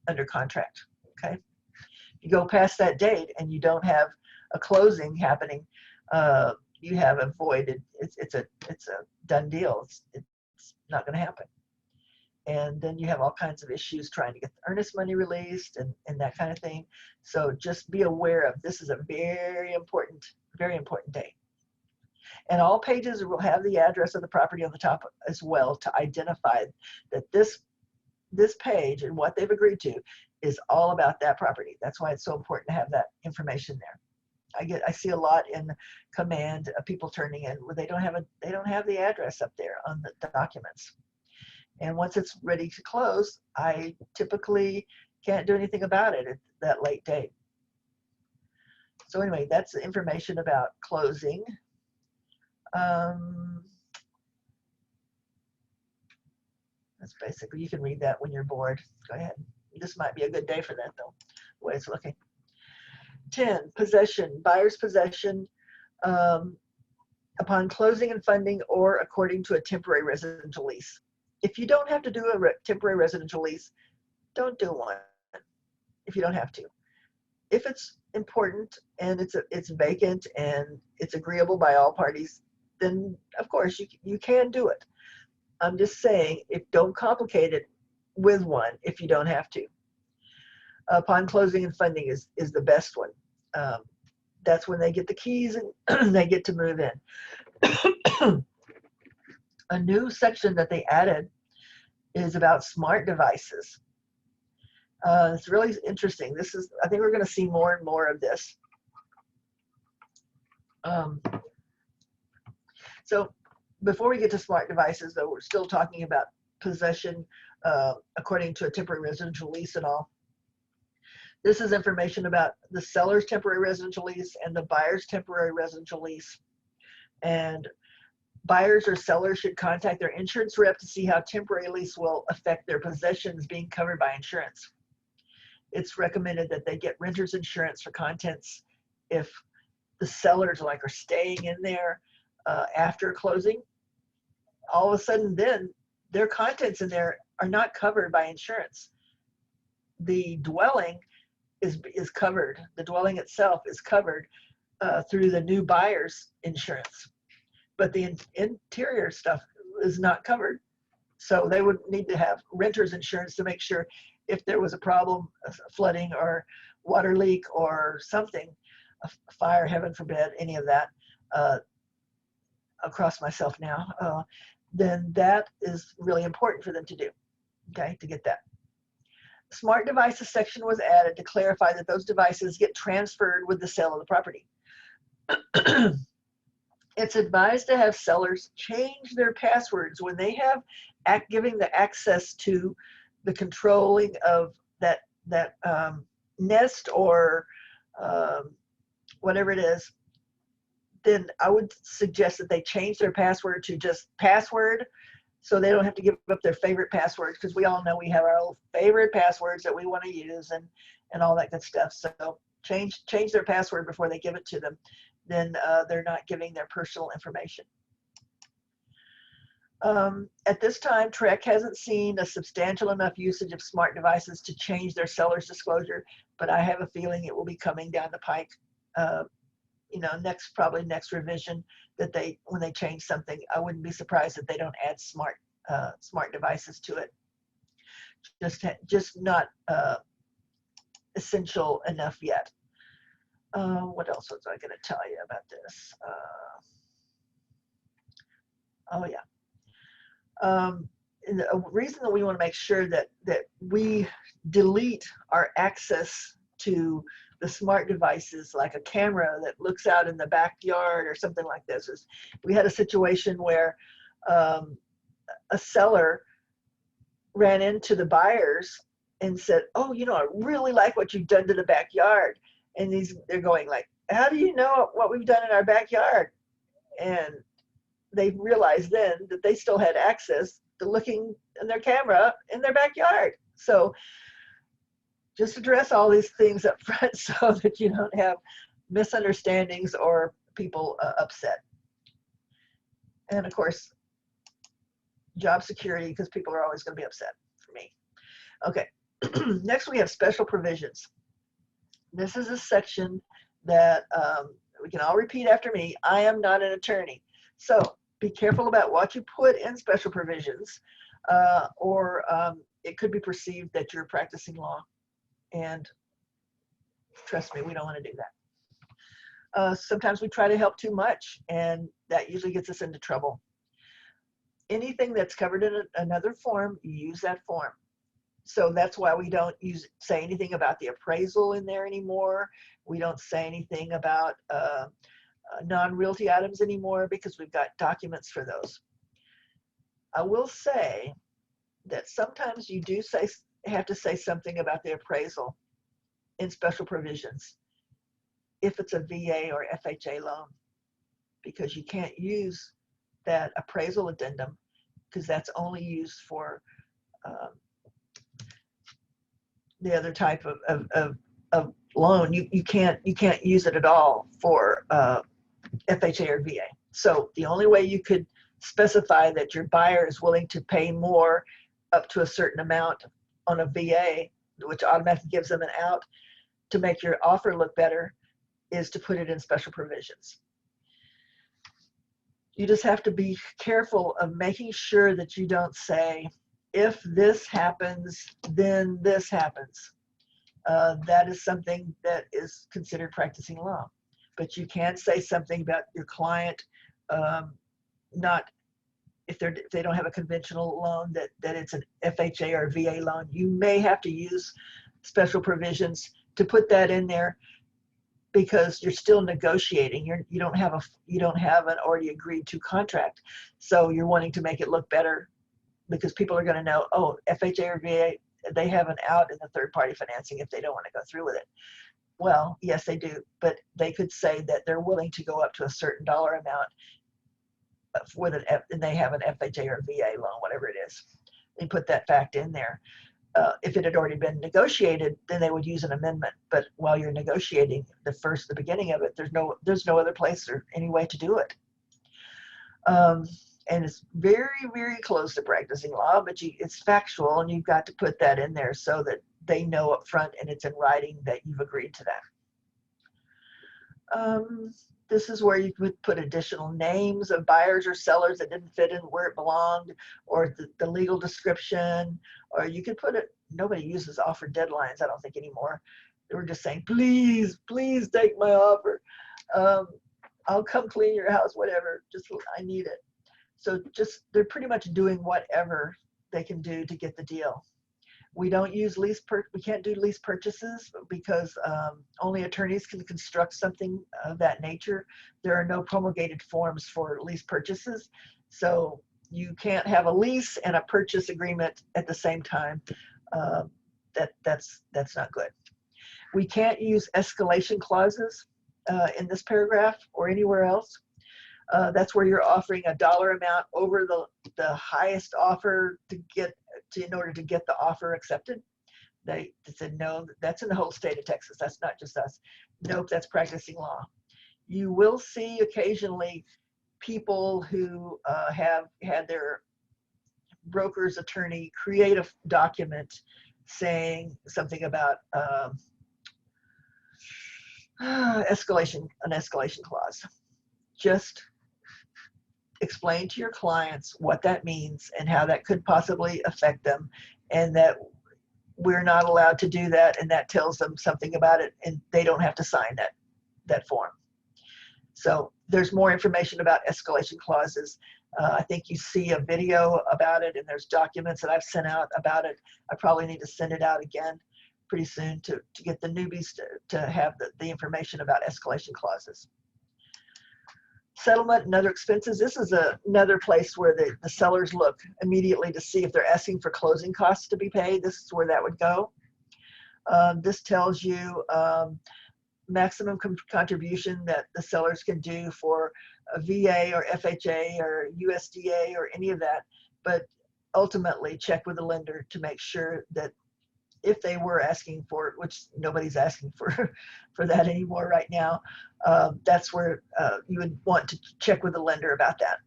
under contract. Okay. If you go past that date and you don't have a closing happening, you have avoided. It's a done deal. It's not going to happen. And then you have all kinds of issues trying to get the earnest money released and that kind of thing. So just be aware of this is a very important day. And all pages will have the address of the property on the top as well to identify that this page and what they've agreed to is all about that property. That's why it's so important to have that information there. I see a lot in command of people turning in where they don't have the address up there on the documents. And once it's ready to close, I typically can't do anything about it at that late date. So anyway, that's the information about closing. That's basically, you can read that when you're bored. Go ahead. This might be a good day for that though, the way it's looking. 10, possession, buyer's possession upon closing and funding or according to a temporary residential lease. If you don't have to do a temporary residential lease, don't do one if you don't have to. If it's important and it's vacant and it's agreeable by all parties, then of course you can do it. I'm just saying, don't complicate it with one if you don't have to. Upon closing and funding is the best one. That's when they get the keys and they get to move in. A new section that they added is about smart devices. It's really interesting. I think we're going to see more and more of this. So before we get to smart devices, though, we're still talking about possession according to a temporary residential lease and all. This is information about the seller's temporary residential lease and the buyer's temporary residential lease. And buyers or sellers should contact their insurance rep to see how temporary lease will affect their possessions being covered by insurance. It's recommended that they get renter's insurance for contents if the sellers are staying in there after closing. All of a sudden then their contents in there are not covered by insurance. The dwelling is covered. The dwelling itself is covered through the new buyer's insurance, but the interior stuff is not covered. So they would need to have renter's insurance to make sure if there was a problem, flooding or water leak or something, a fire, heaven forbid, any of that, across myself now, then that is really important for them to do, okay, to get that. Smart devices section was added to clarify that those devices get transferred with the sale of the property. It's advised to have sellers change their passwords when they have giving the access to the controlling of that Nest or whatever it is. Then I would suggest that they change their password to just password, so they don't have to give up their favorite passwords, because we all know we have our own favorite passwords that we want to use and all that good stuff. So change their password before they give it to them. Then they're not giving their personal information. At this time, TREC hasn't seen a substantial enough usage of smart devices to change their seller's disclosure, but I have a feeling it will be coming down the pike. Probably next revision, that when they change something, I wouldn't be surprised if they don't add smart devices to it. Just not essential enough yet. What else was I going to tell you about this? The reason that we want to make sure that we delete our access to the smart devices, like a camera that looks out in the backyard or something like this, is we had a situation where a seller ran into the buyers and said, "Oh, I really like what you've done to the backyard." And they're going like, "How do you know what we've done in our backyard?" And they realized then that they still had access to looking in their camera in their backyard. So just address all these things up front so that you don't have misunderstandings or people upset. And of course, job security, because people are always going to be upset for me. Okay, next we have special provisions. This is a section that we can all repeat after me. I am not an attorney. So be careful about what you put in special provisions. or it could be perceived that you're practicing law. And trust me, we don't want to do that. Sometimes we try to help too much, and that usually gets us into trouble. Anything that's covered in another form, you use that form. So that's why we don't say anything about the appraisal in there anymore. We don't say anything about non-realty items anymore, because we've got documents for those. I will say that sometimes you do have to say something about the appraisal in special provisions if it's a VA or FHA loan, because you can't use that appraisal addendum, because that's only used for the other type of loan. You can't use it at all for FHA or VA. So the only way you could specify that your buyer is willing to pay more up to a certain amount on a VA, which automatically gives them an out to make your offer look better, is to put it in special provisions. You just have to be careful of making sure that you don't say, if this happens, then this happens. That is something that is considered practicing law. But you can say something about your client, not if they don't have a conventional loan, that it's an FHA or VA loan. You may have to use special provisions to put that in there, because you're still negotiating. You don't have an already agreed to contract, so you're wanting to make it look better, because people are going to know, oh, FHA or VA, they have an out in the third party financing if they don't want to go through with it. Well, yes, they do, but they could say that they're willing to go up to a certain dollar amount and they have an FHA or VA loan, whatever it is. They put that fact in there. If it had already been negotiated, then they would use an amendment. But while you're negotiating the beginning of it, there's no other place or any way to do it. And it's very, very close to practicing law, but it's factual, and you've got to put that in there so that they know up front and it's in writing that you've agreed to that. This is where you could put additional names of buyers or sellers that didn't fit in where it belonged, or the legal description, or you could put it, nobody uses offer deadlines, I don't think, anymore. They were just saying, please, please take my offer. I'll come clean your house, whatever, just I need it. So they're pretty much doing whatever they can do to get the deal. We don't use we can't do lease purchases, because only attorneys can construct something of that nature. There are no promulgated forms for lease purchases. So you can't have a lease and a purchase agreement at the same time. That's not good. We can't use escalation clauses in this paragraph or anywhere else. That's where you're offering a dollar amount over the highest offer in order to get the offer accepted. They said, no, that's in the whole state of Texas. That's not just us. Nope, that's practicing law. You will see occasionally people who have had their broker's attorney create a document saying something about an escalation clause. Just explain to your clients what that means and how that could possibly affect them, and that we're not allowed to do that, and that tells them something about it, and they don't have to sign that form. So there's more information about escalation clauses. I think you see a video about it, and there's documents that I've sent out about it. I probably need to send it out again pretty soon to get the newbies to have the information about escalation clauses. Settlement and other expenses. This is another place where the sellers look immediately to see if they're asking for closing costs to be paid. This is where that would go. This tells you maximum contribution that the sellers can do for a VA or FHA or USDA or any of that. But ultimately, check with the lender to make sure that if they were asking for it, which nobody's asking for that anymore right now, that's where you would want to check with the lender about that.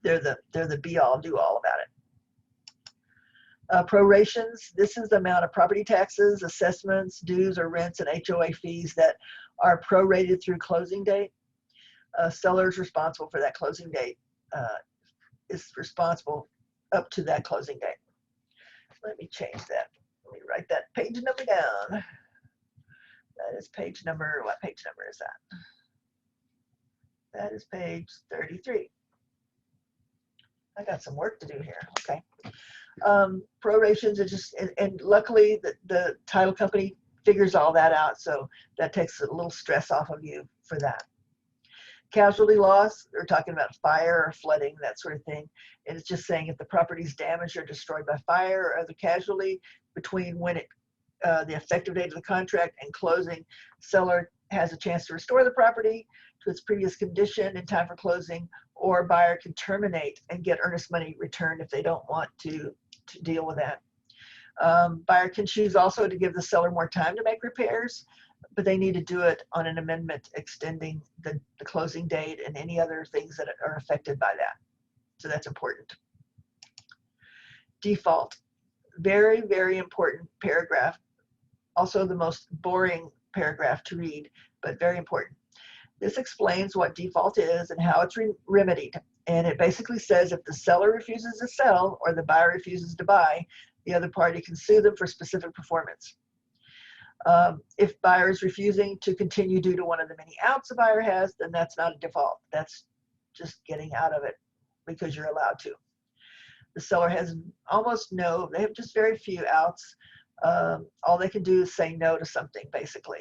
They're the be-all, do-all about it. Prorations, this is the amount of property taxes, assessments, dues or rents, and HOA fees that are prorated through closing date. Sellers responsible for that closing date is responsible up to that closing date. Let me change that. Let me write that page number down. That is page number, what page number is that? That is page 33. I got some work to do here, okay. Prorations are just, and luckily the title company figures all that out, so that takes a little stress off of you for that. Casualty loss, they're talking about fire or flooding, that sort of thing. And it's just saying if the property is damaged or destroyed by fire or other casualty between when the effective date of the contract and closing, seller has a chance to restore the property to its previous condition in time for closing, or buyer can terminate and get earnest money returned if they don't want to deal with that. Buyer can choose also to give the seller more time to make repairs, but they need to do it on an amendment extending the closing date and any other things that are affected by that. So that's important. Default, very, very important paragraph. Also the most boring paragraph to read, but very important. This explains what default is and how it's remedied. And it basically says if the seller refuses to sell or the buyer refuses to buy, the other party can sue them for specific performance. If buyer is refusing to continue due to one of the many outs the buyer has, then that's not a default. That's just getting out of it because you're allowed to. The seller has almost no, they have just very few outs. All they can do is say no to something, basically.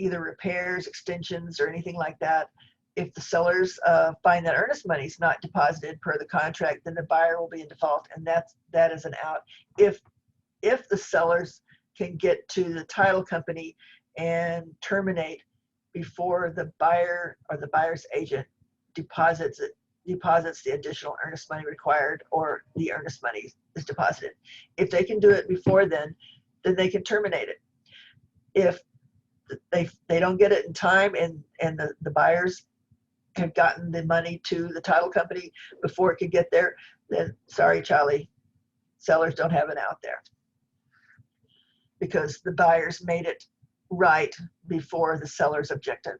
Either repairs, extensions, or anything like that. If the sellers find that earnest money is not deposited per the contract, then the buyer will be in default, and that is an out. If the sellers can get to the title company and terminate before the buyer or the buyer's agent deposits the additional earnest money required, or the earnest money is deposited. If they can do it before then they can terminate it. If they don't get it in time and the buyers have gotten the money to the title company before it could get there, then sorry, Charlie, sellers don't have an out there because the buyers made it right before the sellers objected.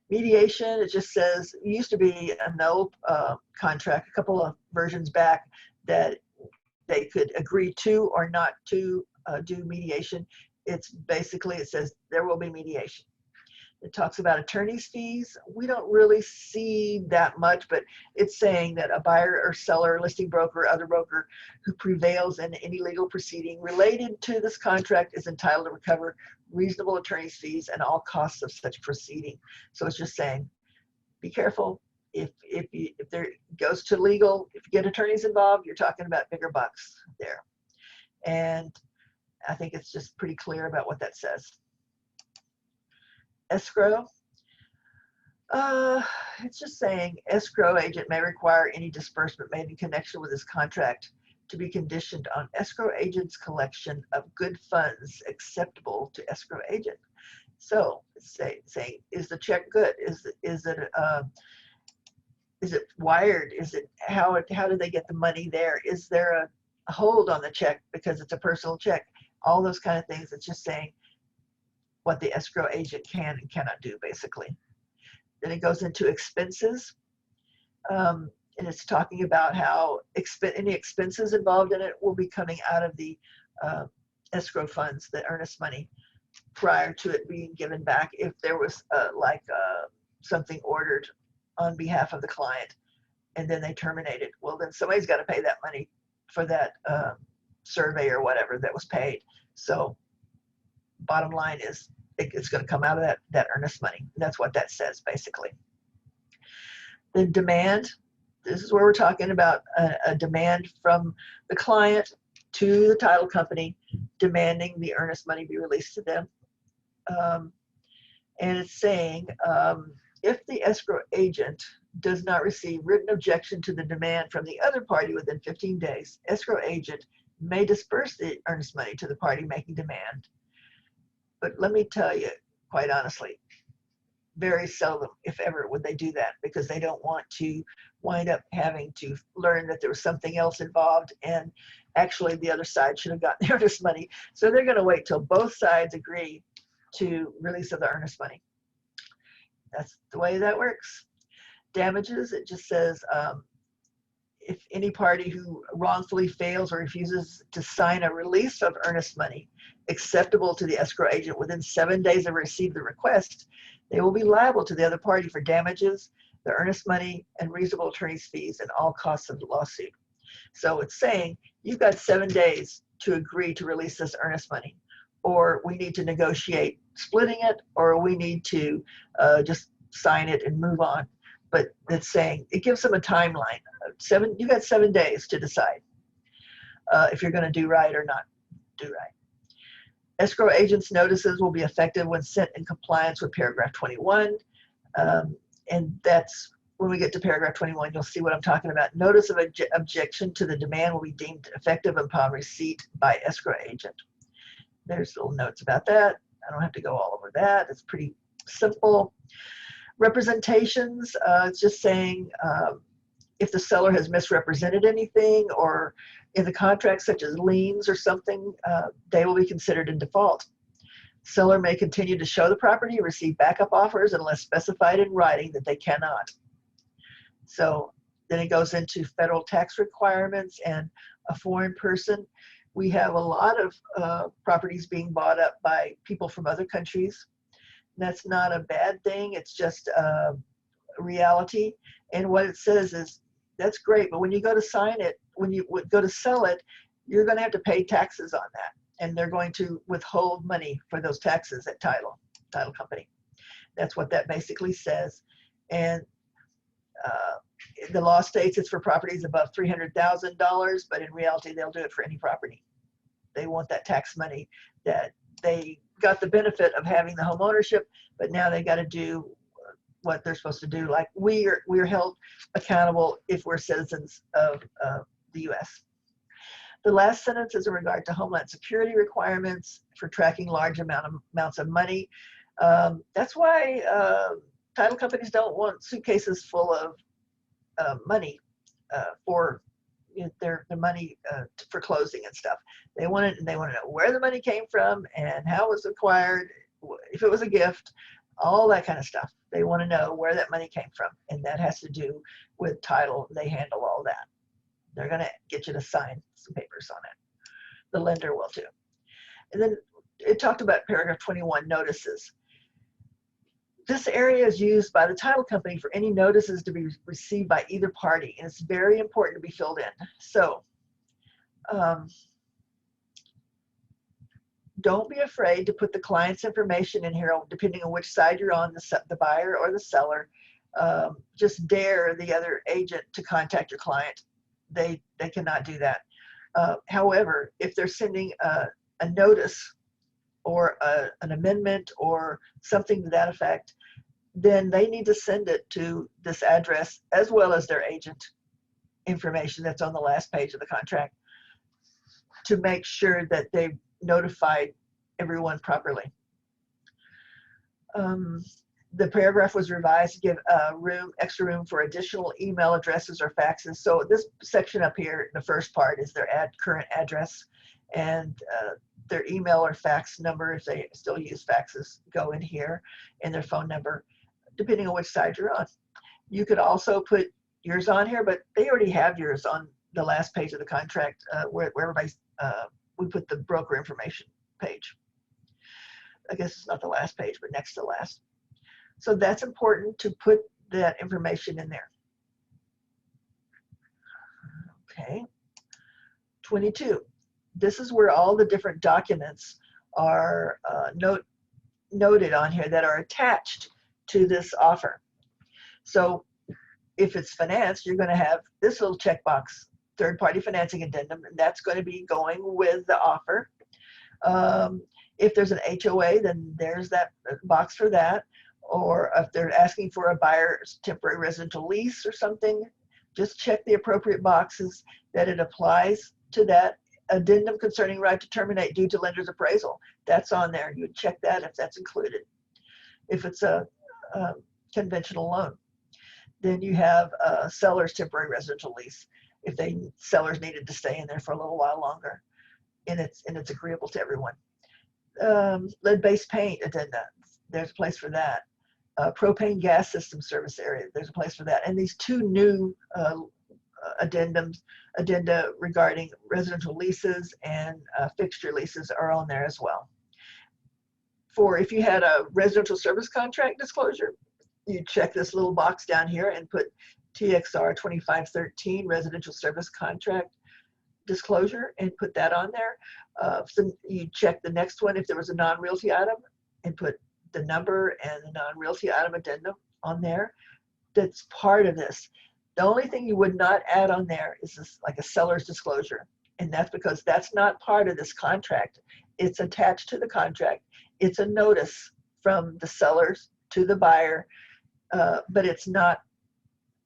Mediation, it just says, it used to be a no contract, a couple of versions back, that they could agree to or not to do mediation. It's basically, it says there will be mediation. It talks about attorney's fees. We don't really see that much, but it's saying that a buyer or seller, listing broker, other broker who prevails in any legal proceeding related to this contract is entitled to recover reasonable attorney's fees and all costs of such proceeding. So it's just saying, be careful. If there goes to legal, if you get attorneys involved, you're talking about bigger bucks there. And I think it's just pretty clear about what that says. Escrow, it's just saying escrow agent may require any disbursement made in connection with this contract to be conditioned on escrow agent's collection of good funds acceptable to escrow agent. So it's saying, is the check good? Is it wired? Is it how do they get the money there? Is there a hold on the check because it's a personal check? All those kind of things. It's just saying what the escrow agent can and cannot do, basically. Then it goes into expenses, and it's talking about how any expenses involved in it will be coming out of the escrow funds, the earnest money, prior to it being given back. If there was something ordered on behalf of the client and then they terminated, well, then somebody's got to pay that money for that survey or whatever that was paid. So bottom line is it's going to come out of that earnest money. That's what that says, basically. The demand, this is where we're talking about a demand from the client to the title company demanding the earnest money be released to them. And it's saying if the escrow agent does not receive written objection to the demand from the other party within 15 days, escrow agent may disperse the earnest money to the party making demand. But let me tell you, quite honestly, very seldom, if ever, would they do that because they don't want to wind up having to learn that there was something else involved and actually the other side should have gotten the earnest money. So they're going to wait till both sides agree to release of the earnest money. That's the way that works. Damages, it just says if any party who wrongfully fails or refuses to sign a release of earnest money acceptable to the escrow agent within 7 days of receipt of the request, they will be liable to the other party for damages, the earnest money, and reasonable attorney's fees and all costs of the lawsuit. So it's saying you've got 7 days to agree to release this earnest money, or we need to negotiate splitting it, or we need to just sign it and move on. But it's saying, it gives them a timeline. You got 7 days to decide if you're going to do right or not do right. Escrow agents' notices will be effective when sent in compliance with paragraph 21. And that's when we get to paragraph 21, you'll see what I'm talking about. Notice of objection to the demand will be deemed effective upon receipt by escrow agent. There's little notes about that. I don't have to go all over that. It's pretty simple. Representations, it's just saying if the seller has misrepresented anything or in the contract, such as liens or something, they will be considered in default. Seller may continue to show the property or receive backup offers unless specified in writing that they cannot. So then it goes into federal tax requirements and a foreign person. We have a lot of properties being bought up by people from other countries. That's not a bad thing. It's just a reality. And what it says is, that's great, but when you go to sign it, when you go to sell it, you're going to have to pay taxes on that. And they're going to withhold money for those taxes at title company. That's what that basically says. And the law states it's for properties above $300,000, but in reality, they'll do it for any property. They want that tax money that they got the benefit of having the home ownership, but now they got to do what they're supposed to do. Like we're held accountable if we're citizens of the U.S. The last sentence is in regard to Homeland Security requirements for tracking large amounts of money. That's why title companies don't want suitcases full of money for their money for closing and stuff. They want it, and they want to know where the money came from and how it was acquired, if it was a gift, all that kind of stuff. They want to know where that money came from, and that has to do with title. They handle all that. They're going to get you to sign some papers on it. The lender will too. And then it talked about paragraph 21, notices. This area is used by the title company for any notices to be received by either party, and it's very important to be filled in. So don't be afraid to put the client's information in here, depending on which side you're on, the buyer or the seller. Just dare the other agent to contact your client. They cannot do that. However, if they're sending a notice or an amendment or something to that effect, then they need to send it to this address as well as their agent information that's on the last page of the contract to make sure that they've notified everyone properly. The paragraph was revised to give extra room for additional email addresses or faxes. So this section up here, the first part, is their current address, and their email or fax number, if they still use faxes, go in here, and their phone number, depending on which side you're on. You could also put yours on here, but they already have yours on the last page of the contract, where everybody's, we put the broker information page. I guess it's not the last page, but next to last. So that's important to put that information in there. Okay. 22. This is where all the different documents are noted on here that are attached to this offer. So if it's financed, you're going to have this little checkbox, third-party financing addendum, and that's going to be going with the offer. If there's an HOA, then there's that box for that. Or if they're asking for a buyer's temporary residential lease or something, just check the appropriate boxes that it applies to that. Addendum concerning right to terminate due to lender's appraisal. That's on there. You would check that if that's included. If it's a conventional loan. Then you have a seller's temporary residential lease. If sellers needed to stay in there for a little while longer, and it's agreeable to everyone. Lead-based paint addenda. There's a place for that. Propane gas system service area. There's a place for that. And these two new addenda regarding residential leases and fixture leases are on there as well. For if you had a residential service contract disclosure, you check this little box down here and put TXR 2513 residential service contract disclosure and put that on there. So you check the next one if there was a non-realty item and put the number and the non-realty item addendum on there. That's part of this. The only thing you would not add on there is this, like a seller's disclosure. And that's because that's not part of this contract. It's attached to the contract. It's a notice from the sellers to the buyer, but it's not,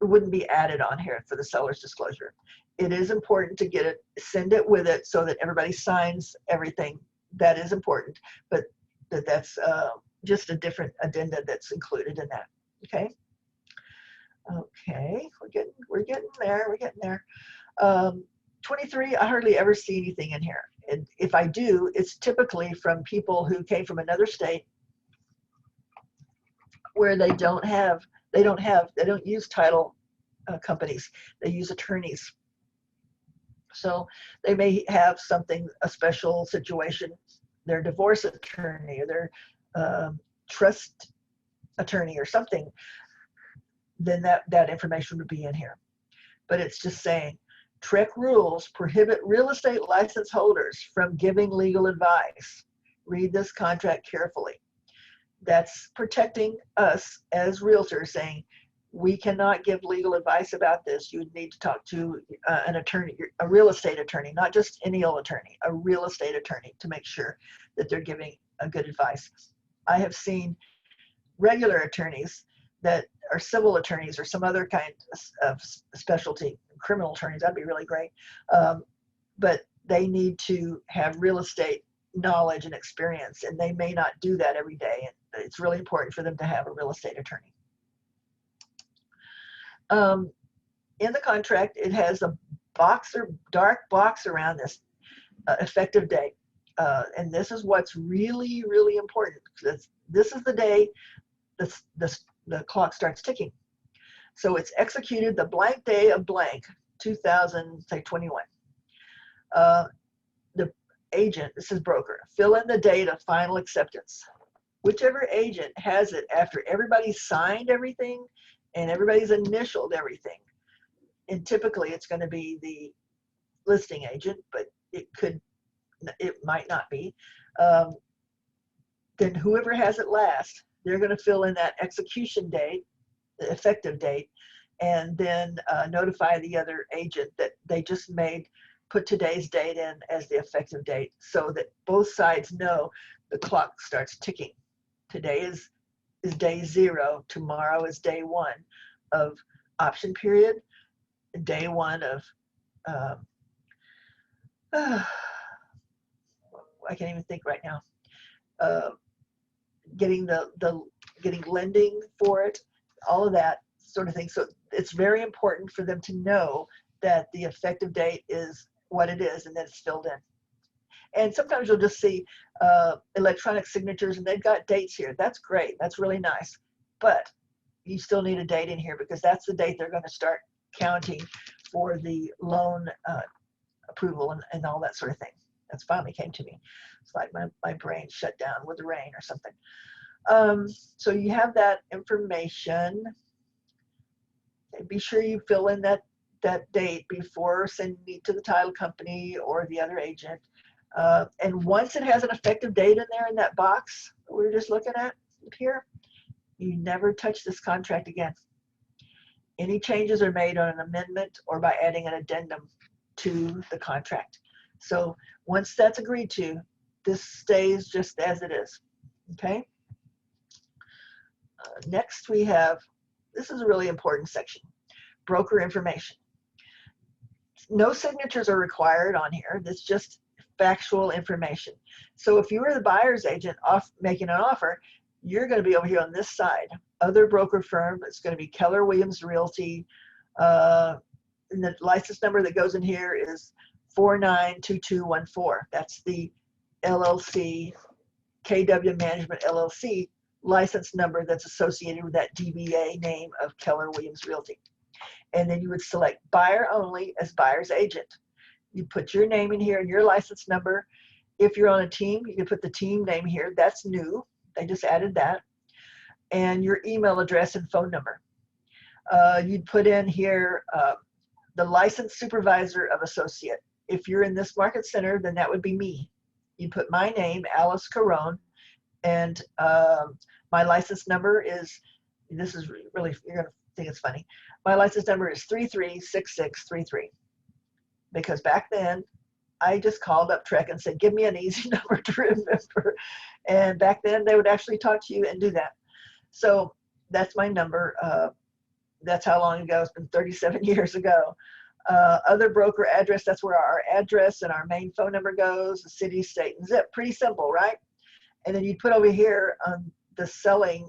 it wouldn't be added on here for the seller's disclosure. It is important to get it, send it with it so that everybody signs everything. That is important, but that's just a different addenda that's included in that. Okay. Okay, we're getting there. 23, I hardly ever see anything in here. And if I do, it's typically from people who came from another state where they don't use title companies. They use attorneys. So they may have something, a special situation, their divorce attorney or their trust attorney or something, then that information would be in here. But it's just saying, TREC rules prohibit real estate license holders from giving legal advice. Read this contract carefully. That's protecting us as realtors, saying we cannot give legal advice about this. You would need to talk to an attorney, a real estate attorney, not just any old attorney, a real estate attorney, to make sure that they're giving a good advice. I have seen regular attorneys that are civil attorneys or some other kind of specialty, criminal attorneys, that'd be really great. But they need to have real estate knowledge and experience, and they may not do that every day. And it's really important for them to have a real estate attorney. In the contract, it has a box or dark box around this effective date. And this is what's really, really important. This is the day the clock starts ticking. So it's executed the blank day of blank, 2021. The agent, this is broker, fill in the date of final acceptance. Whichever agent has it after everybody's signed everything and everybody's initialed everything. And typically it's going to be the listing agent, but it might not be. Then whoever has it last, they're going to fill in that execution date, the effective date, and then notify the other agent that they just put today's date in as the effective date so that both sides know the clock starts ticking. Today is day 0. Tomorrow is day 1 of option period. Day 1 of, I can't even think right now. Getting getting lending for it, all of that sort of thing. So it's very important for them to know that the effective date is what it is and that it's filled in. And sometimes you'll just see electronic signatures and they've got dates here. That's great. That's really nice. But you still need a date in here because that's the date they're going to start counting for the loan approval and all that sort of thing. That's finally came to me. It's like my brain shut down with the rain or something. So you have that information. And be sure you fill in that date before sending it to the title company or the other agent. And once it has an effective date in there in that box that we were just looking at here, you never touch this contract again. Any changes are made on an amendment or by adding an addendum to the contract. So once that's agreed to, this stays just as it is. Okay. Next we have, this is a really important section, broker information. No signatures are required on here. That's just factual information. So if you were the buyer's agent making an offer, you're going to be over here on this side. Other broker firm, it's going to be Keller Williams Realty. And the license number that goes in here is 492214. That's the LLC, KW Management LLC license number that's associated with that DBA name of Keller Williams Realty. and then you would select buyer only as buyer's agent. You put your name in here and your license number. If you're on a team, you can put the team name here. That's new. They just added that. And your email address and phone number. You'd put in here the licensed supervisor of associate. If you're in this market center, then that would be me. You put my name, Alice Caron, and my license number is, this is really, you're going to think it's funny. My license number is 336633. Because back then, I just called up Trek and said, give me an easy number to remember. And back then, they would actually talk to you and do that. So that's my number. That's how long ago. It's been 37 years ago. Other broker address, that's where our address and our main phone number goes, the city, state, and zip. Pretty simple, right? And then you'd put over here the selling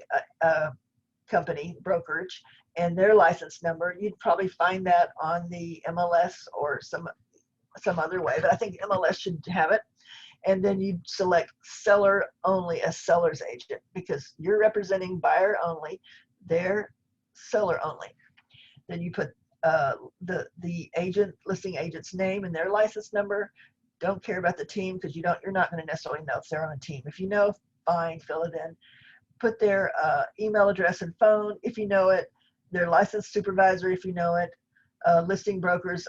company, brokerage, and their license number. You'd probably find that on the MLS or some other way, but I think MLS should have it. And then you'd select seller only as seller's agent because you're representing buyer only, they're seller only. Then you put the agent, listing agent's name and their license number. Don't care about the team because you're not going to necessarily know if they're on a team. If you know, fine, fill it in. Put their email address and phone if you know it, their licensed supervisor if you know it, listing broker's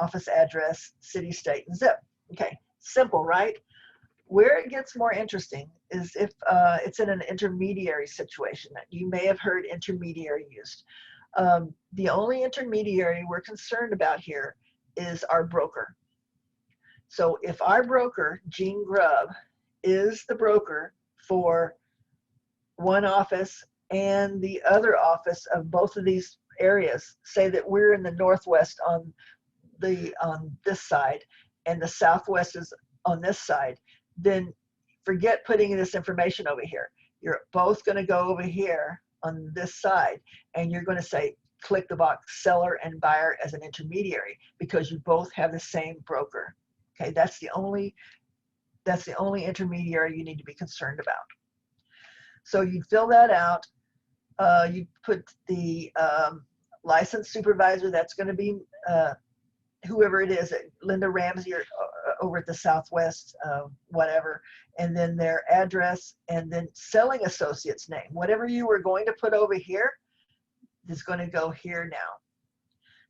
office address, city, state, and zip. Okay, simple, right? Where it gets more interesting is if it's in an intermediary situation. You may have heard intermediary used. The only intermediary we're concerned about here is our broker. So if our broker, Gene Grubb, is the broker for one office and the other office of both of these areas, say that we're in the Northwest on this side and the Southwest is on this side, then forget putting this information over here. You're both going to go over here on this side and you're going to say, click the box seller and buyer as an intermediary because you both have the same broker. Okay, that's the only intermediary you need to be concerned about. So you fill that out. You put the licensed supervisor, that's going to be whoever it is, Linda Ramsey or over at the Southwest, whatever, and then their address and then selling associate's name. Whatever you were going to put over here is going to go here now.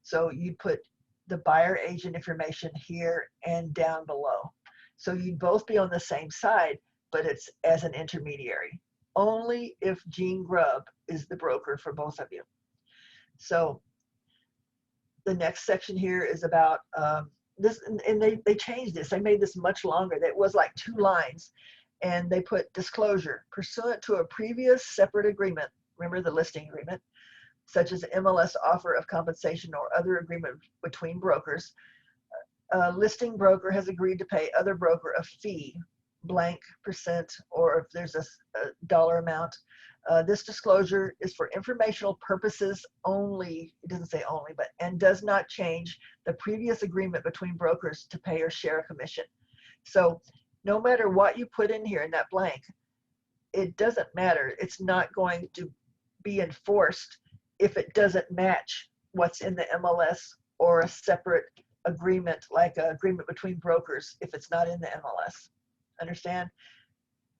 So you put the buyer agent information here and down below. So you'd both be on the same side, but it's as an intermediary. Only if Gene Grubb is the broker for both of you. So the next section here is about this, and they changed this. They made this much longer. It was like 2 lines, and they put disclosure pursuant to a previous separate agreement. Remember the listing agreement, such as MLS offer of compensation or other agreement between brokers. Listing broker has agreed to pay other broker a fee, blank %, or if there's a dollar amount. This disclosure is for informational purposes only, it doesn't say only, but and does not change the previous agreement between brokers to pay or share a commission. So no matter what you put in here in that blank, it doesn't matter. It's not going to be enforced if it doesn't match what's in the MLS or a separate agreement, like an agreement between brokers, if it's not in the MLS. Understand?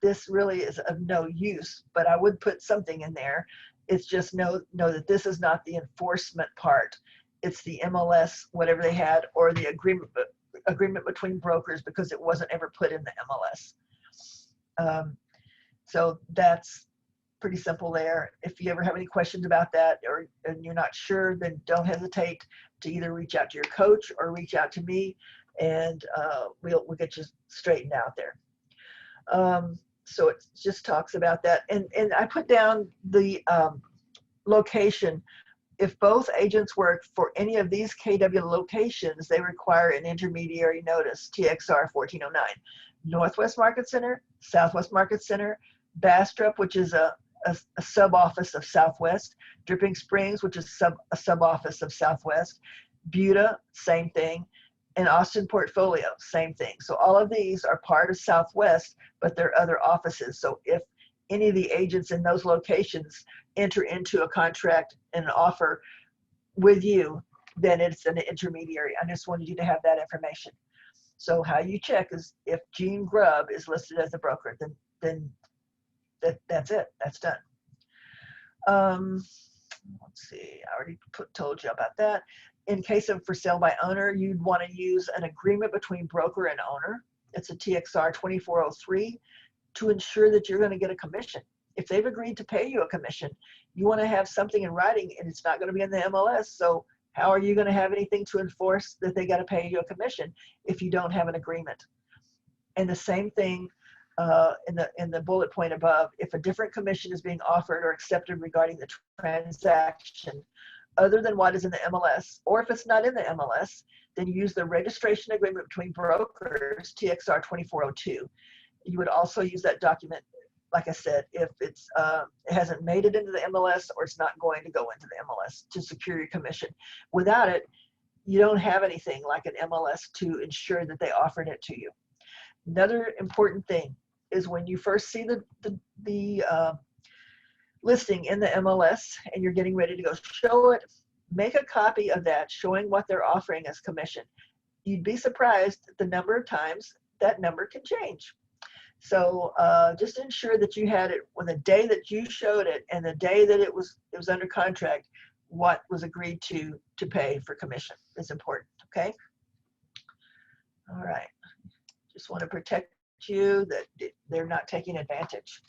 This really is of no use, but I would put something in there. It's just know that this is not the enforcement part. It's the MLS, whatever they had, or the agreement between brokers, because it wasn't ever put in the MLS. So that's pretty simple there. If you ever have any questions about that and you're not sure, then don't hesitate to either reach out to your coach or reach out to me, and we'll get you straightened out there. So it just talks about that. And I put down the location. If both agents work for any of these KW locations, they require an intermediary notice, TXR 1409. Northwest Market Center, Southwest Market Center, Bastrop, which is a sub-office of Southwest, Dripping Springs, which is a sub-office of Southwest, Buda, same thing, and Austin Portfolio, same thing. So all of these are part of Southwest, but they're other offices. So if any of the agents in those locations enter into a contract and an offer with you, then it's an intermediary. I just wanted you to have that information. So how you check is if Gene Grubb is listed as a broker, then that's it. That's done. Let's see. I already told you about that. In case of for sale by owner, you'd want to use an agreement between broker and owner. It's a TXR 2403 to ensure that you're going to get a commission. If they've agreed to pay you a commission, you want to have something in writing, and it's not going to be in the MLS. So how are you going to have anything to enforce that they got to pay you a commission if you don't have an agreement? And the same thing in the bullet point above, if a different commission is being offered or accepted regarding the transaction other than what is in the MLS, or if it's not in the MLS, then use the registration agreement between brokers, TXR 2402. You would also use that document, like I said, if it hasn't made it into the MLS or it's not going to go into the MLS to secure your commission. Without it, you don't have anything like an MLS to ensure that they offered it to you. Another important thing is when you first see the listing in the MLS and you're getting ready to go show it, make a copy of that showing what they're offering as commission. You'd be surprised at the number of times that number can change. So just ensure that you had it when the day that you showed it and the day that it was under contract, what was agreed to pay for commission is important. Okay. All right. Just want to protect you that they're not taking advantage.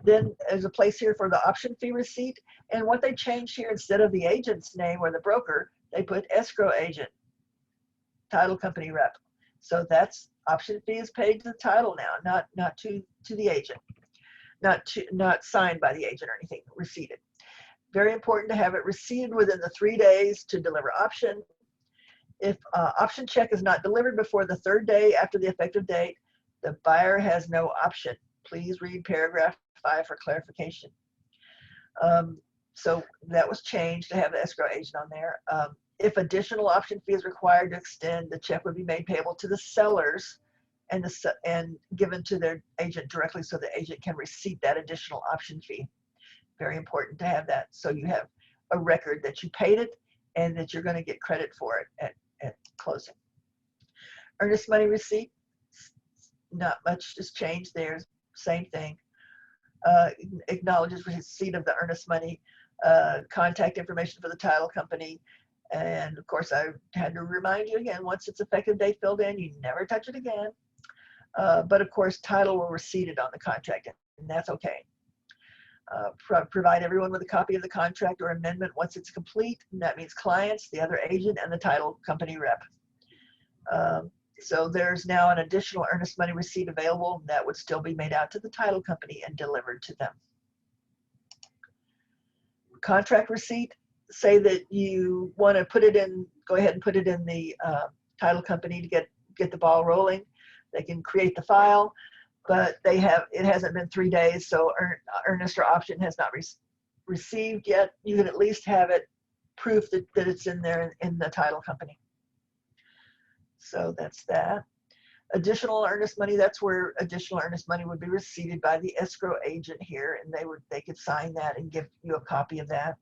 Then there's a place here for the option fee receipt, and what they changed here, instead of the agent's name or the broker, they put escrow agent, title company rep. So that's option fee is paid to the title now, not to the agent, not signed by the agent or anything, receipted. Very important to have it received within the 3 days to deliver option. If option check is not delivered before the 3rd day after the effective date, the buyer has no option. Please read paragraph 5 for clarification. So that was changed to have the escrow agent on there. If additional option fee is required to extend, the check would be made payable to the sellers and given to their agent directly so the agent can receipt that additional option fee. Very important to have that so you have a record that you paid it and that you're going to get credit for it at closing. Earnest money receipt, not much has changed there, same thing. Acknowledges receipt of the earnest money, contact information for the title company, and of course I had to remind you again, once it's effective date filled in, you never touch it again. But of course title will receipt it on the contract, and that's okay. Provide everyone with a copy of the contract or amendment once it's complete, and that means clients, the other agent, and the title company rep. So there's now an additional earnest money receipt available that would still be made out to the title company and delivered to them. Contract receipt, say that you want to put it in, go ahead and put it in the title company to get the ball rolling. They can create the file, but it hasn't been 3 days, so earnest or option has not received yet. You can at least have it proof that it's in there in the title company. So that's that. Additional earnest money, that's where additional earnest money would be received by the escrow agent here, and they could sign that and give you a copy of that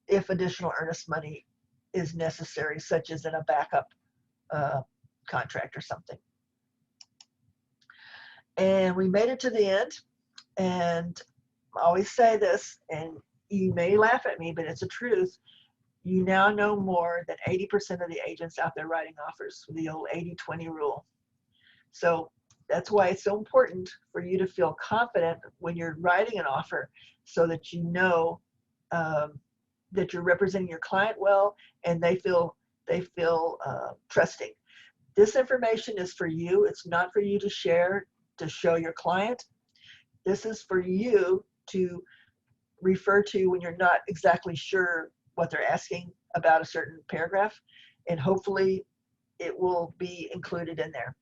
if additional earnest money is necessary, such as in a backup contract or something. And we made it to the end, and I always say this, and you may laugh at me, but it's the truth. You now know more than 80% of the agents out there writing offers, the old 80-20 rule. So that's why it's so important for you to feel confident when you're writing an offer, so that you know that you're representing your client well, and they feel trusting. This information is for you. It's not for you to share to show your client. This is for you to refer to when you're not exactly sure what they're asking about a certain paragraph, and hopefully it will be included in there.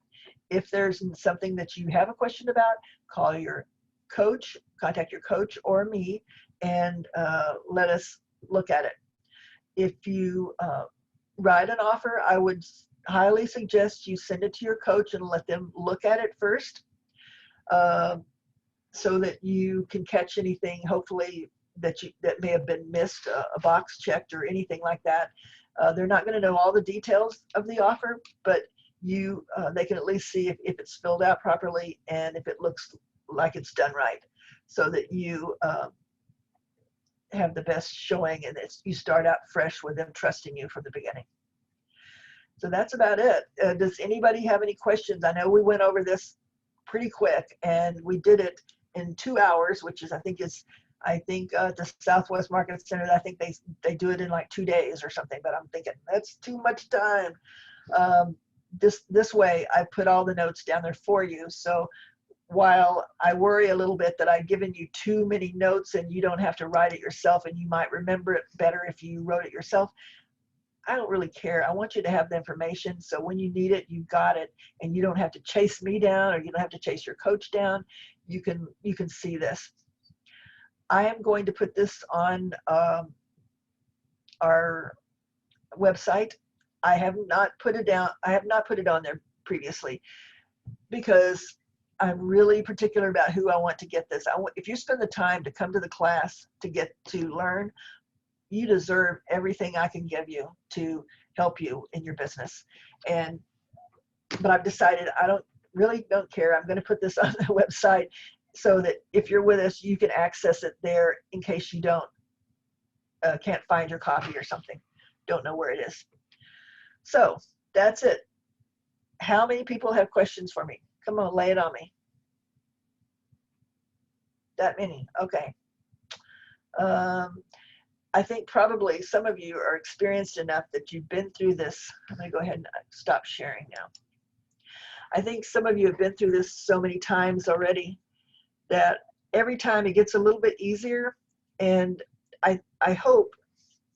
If there's something that you have a question about, call your coach, contact your coach or me, and let us look at it. If you write an offer, I would highly suggest you send it to your coach and let them look at it first, so that you can catch anything, hopefully that may have been missed, a box checked or anything like that. They're not going to know all the details of the offer, but they can at least see if it's filled out properly and if it looks like it's done right, so that you have the best showing and you start out fresh with them trusting you from the beginning. So that's about it. Does anybody have any questions? I know we went over this pretty quick and we did it in 2 hours, which is, I think the Southwest Market Center, I think they do it in like 2 days or something, but I'm thinking that's too much time. This way I put all the notes down there for you. So while I worry a little bit that I've given you too many notes and you don't have to write it yourself and you might remember it better if you wrote it yourself, I don't really care. I want you to have the information, so when you need it, you got it, and you don't have to chase me down, or you don't have to chase your coach down. You can see this. I am going to put this on our website. I have not put it down. I have not put it on there previously because I'm really particular about who I want to get this. If you spend the time to come to the class to learn, you deserve everything I can give you to help you in your business. But I've decided I don't care. I'm going to put this on the website so that if you're with us, you can access it there in case you can't find your copy or something, don't know where it is. So that's it. How many people have questions for me? Come on, lay it on me. That many, okay. I think probably some of you are experienced enough that you've been through this. I'm going to go ahead and stop sharing now. I think some of you have been through this so many times already that every time it gets a little bit easier. And I hope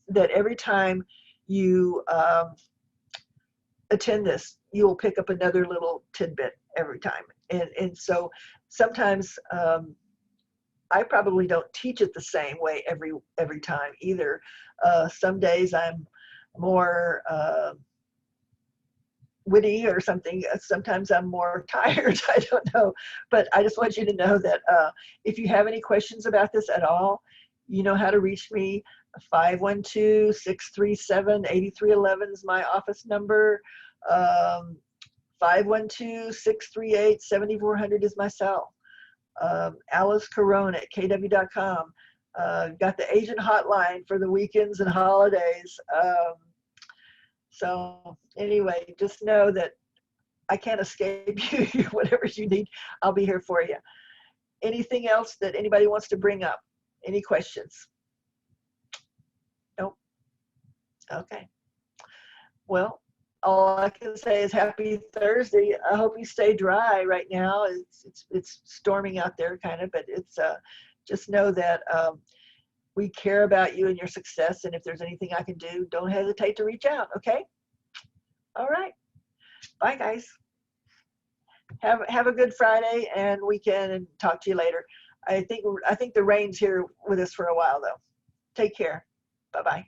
that every time you attend this, you will pick up another little tidbit every time. And so sometimes I probably don't teach it the same way every time either. Some days I'm more witty or something. Sometimes I'm more tired. I don't know. But I just want you to know that if you have any questions about this at all, you know how to reach me. 512-637-8311 is my office number. 512-638-7400 is my cell. Alice Carone at kw.com. Got the agent hotline for the weekends and holidays. So anyway, just know that I can't escape you. Whatever you need, I'll be here for you. Anything else that anybody wants to bring up? Any questions? Nope. Okay. Well, all I can say is happy Thursday. I hope you stay dry right now. It's storming out there kind of, but it's just know that we care about you and your success. And if there's anything I can do, don't hesitate to reach out. Okay. All right. Bye guys. Have a good Friday and weekend, and talk to you later. I think the rain's here with us for a while though. Take care. Bye-bye.